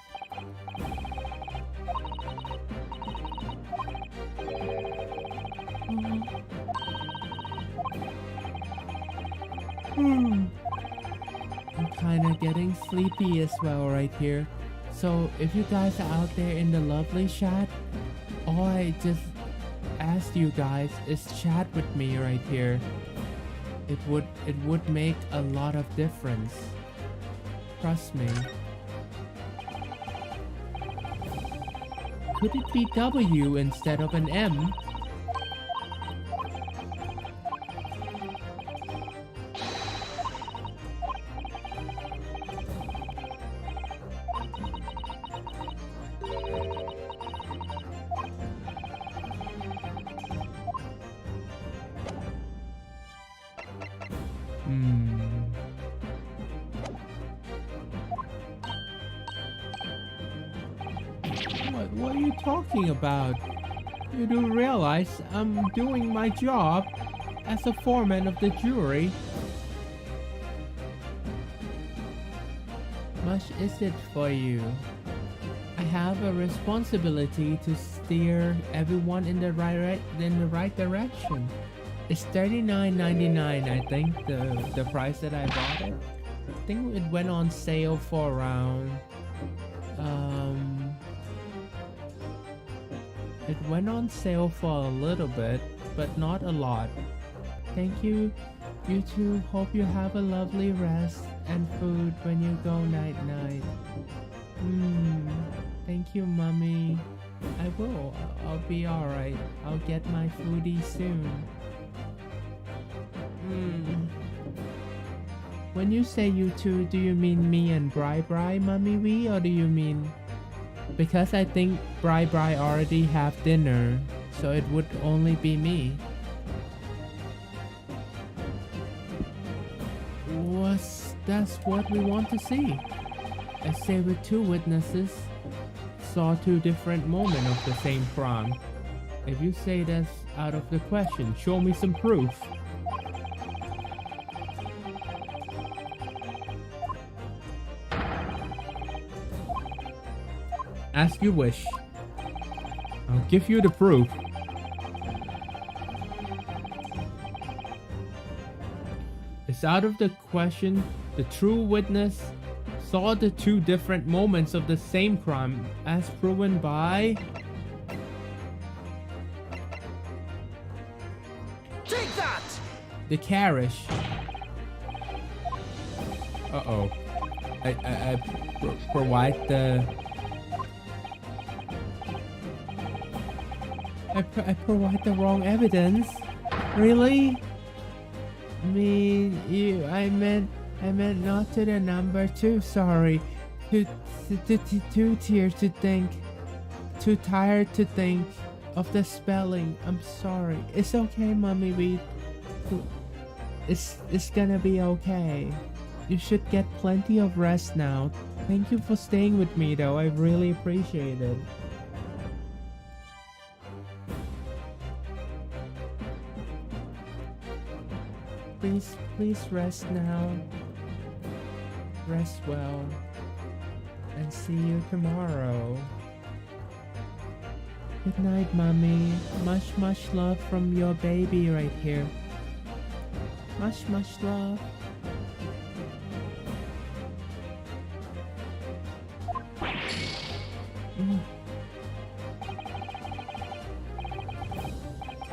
I'm kinda getting sleepy as well right here. So if you guys are out there in the lovely chat, all I just ask you guys is chat with me right here. It would make a lot of difference. Trust me. Could it be W instead of an M? What are you talking about? You do realize I'm doing my job as a foreman of the jury. Much is it for you? I have a responsibility to steer everyone in the right direction. It's $39.99, I think, the price that I bought it. I think it went on sale for around it went on sale for a little bit, but not a lot. Thank you. You too. Hope you have a lovely rest and food when you go night-night. Thank you, Mummy. I will. I'll be alright. I'll get my foodie soon. When you say you two, do you mean me and Bri, Mummy V, or do you mean... Because I think Bri already have dinner, so it would only be me. That's what we want to see. I say with two witnesses saw two different moments of the same crime. If you say that's out of the question, show me some proof. As you wish. I'll give you the proof. It's out of the question. The true witness saw the two different moments of the same crime as proven by... Take that! The carriage. Uh-oh. I provide the... I provide the wrong evidence? Really? I meant not to the number 2, sorry. Too tired to think. Too tired to think of the spelling. I'm sorry. It's okay, Mommy. It's gonna be okay. You should get plenty of rest now. Thank you for staying with me though. I really appreciate it. Please rest now. Rest well. And see you tomorrow. Good night, mommy. Much love from your baby right here. Much love.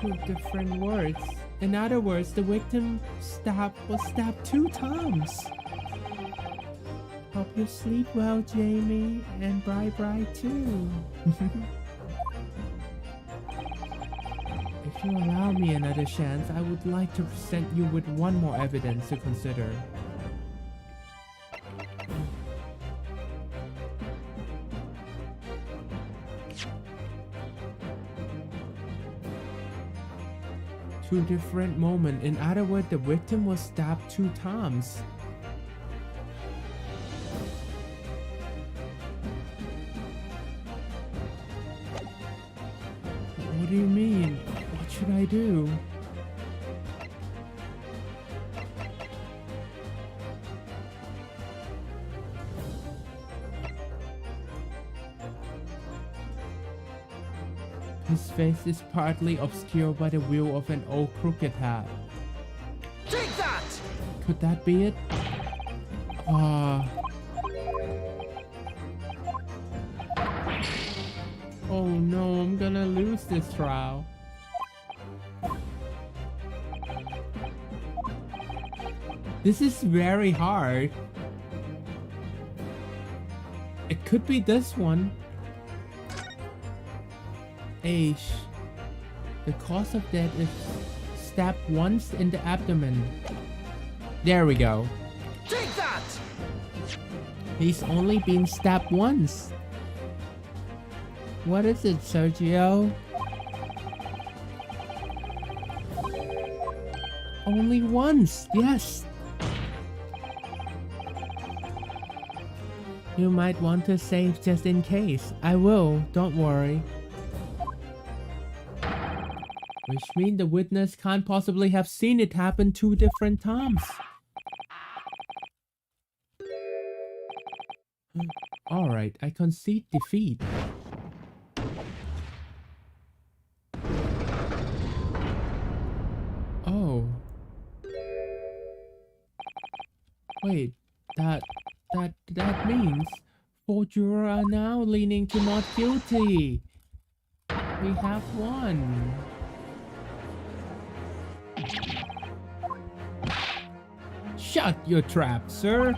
Two different words. In other words, the victim was stabbed 2 times. Hope you sleep well, Jamie, and bye too. If you allow me another chance, I would like to present you with one more evidence to consider. Two different moments. In other words, the victim was stabbed 2 times. What do you mean? What should I do? His face is partly obscured by the wheel of an old crooked hat. Take that! Could that be it? Oh no, I'm gonna lose this trial. This is very hard. It could be this one. Age. The cause of death is stabbed once in the abdomen. There we go. Take that! He's only been stabbed once. What is it, Sergio? Only once, yes. You might want to save just in case. I will, don't worry. Which means the witness can't possibly have seen it happen 2 different times. Alright, I concede defeat. Oh. Wait, that means 4 jurors are now leaning to not guilty. We have won. Shut your trap, sir.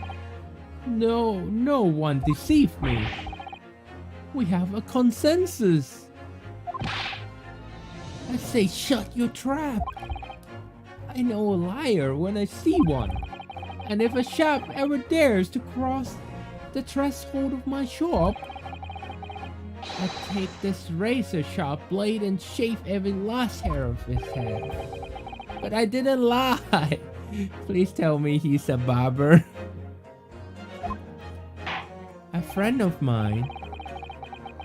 No one deceived me. We have a consensus. I say shut your trap. I know a liar when I see one. And if a shop ever dares to cross the threshold of my shop, I take this razor sharp blade and shave every last hair of his head. But I didn't lie. Please tell me he's a barber. A friend of mine.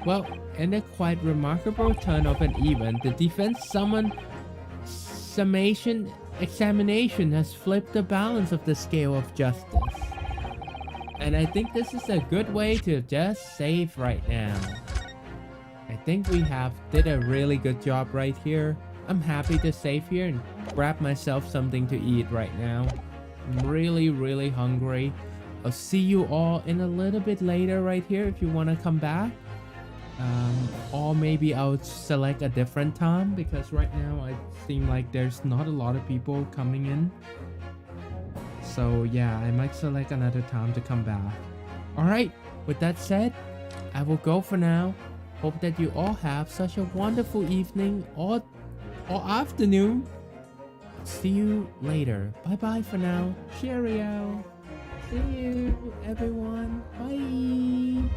Well, in a quite remarkable turn of an event, the defense summoned summation examination has flipped the balance of the scale of justice. And I think this is a good way to just save right now. I think we did a really good job right here. I'm happy to save here and grab myself something to eat right now. I'm really hungry. I'll see you all in a little bit later right here if you want to come back. Or maybe I'll select a different time because right now it seems like there's not a lot of people coming in. So yeah, I might select another time to come back. Alright, with that said, I will go for now. Hope that you all have such a wonderful evening or afternoon. See you later. Bye bye for now. Cheerio. See you everyone. Bye.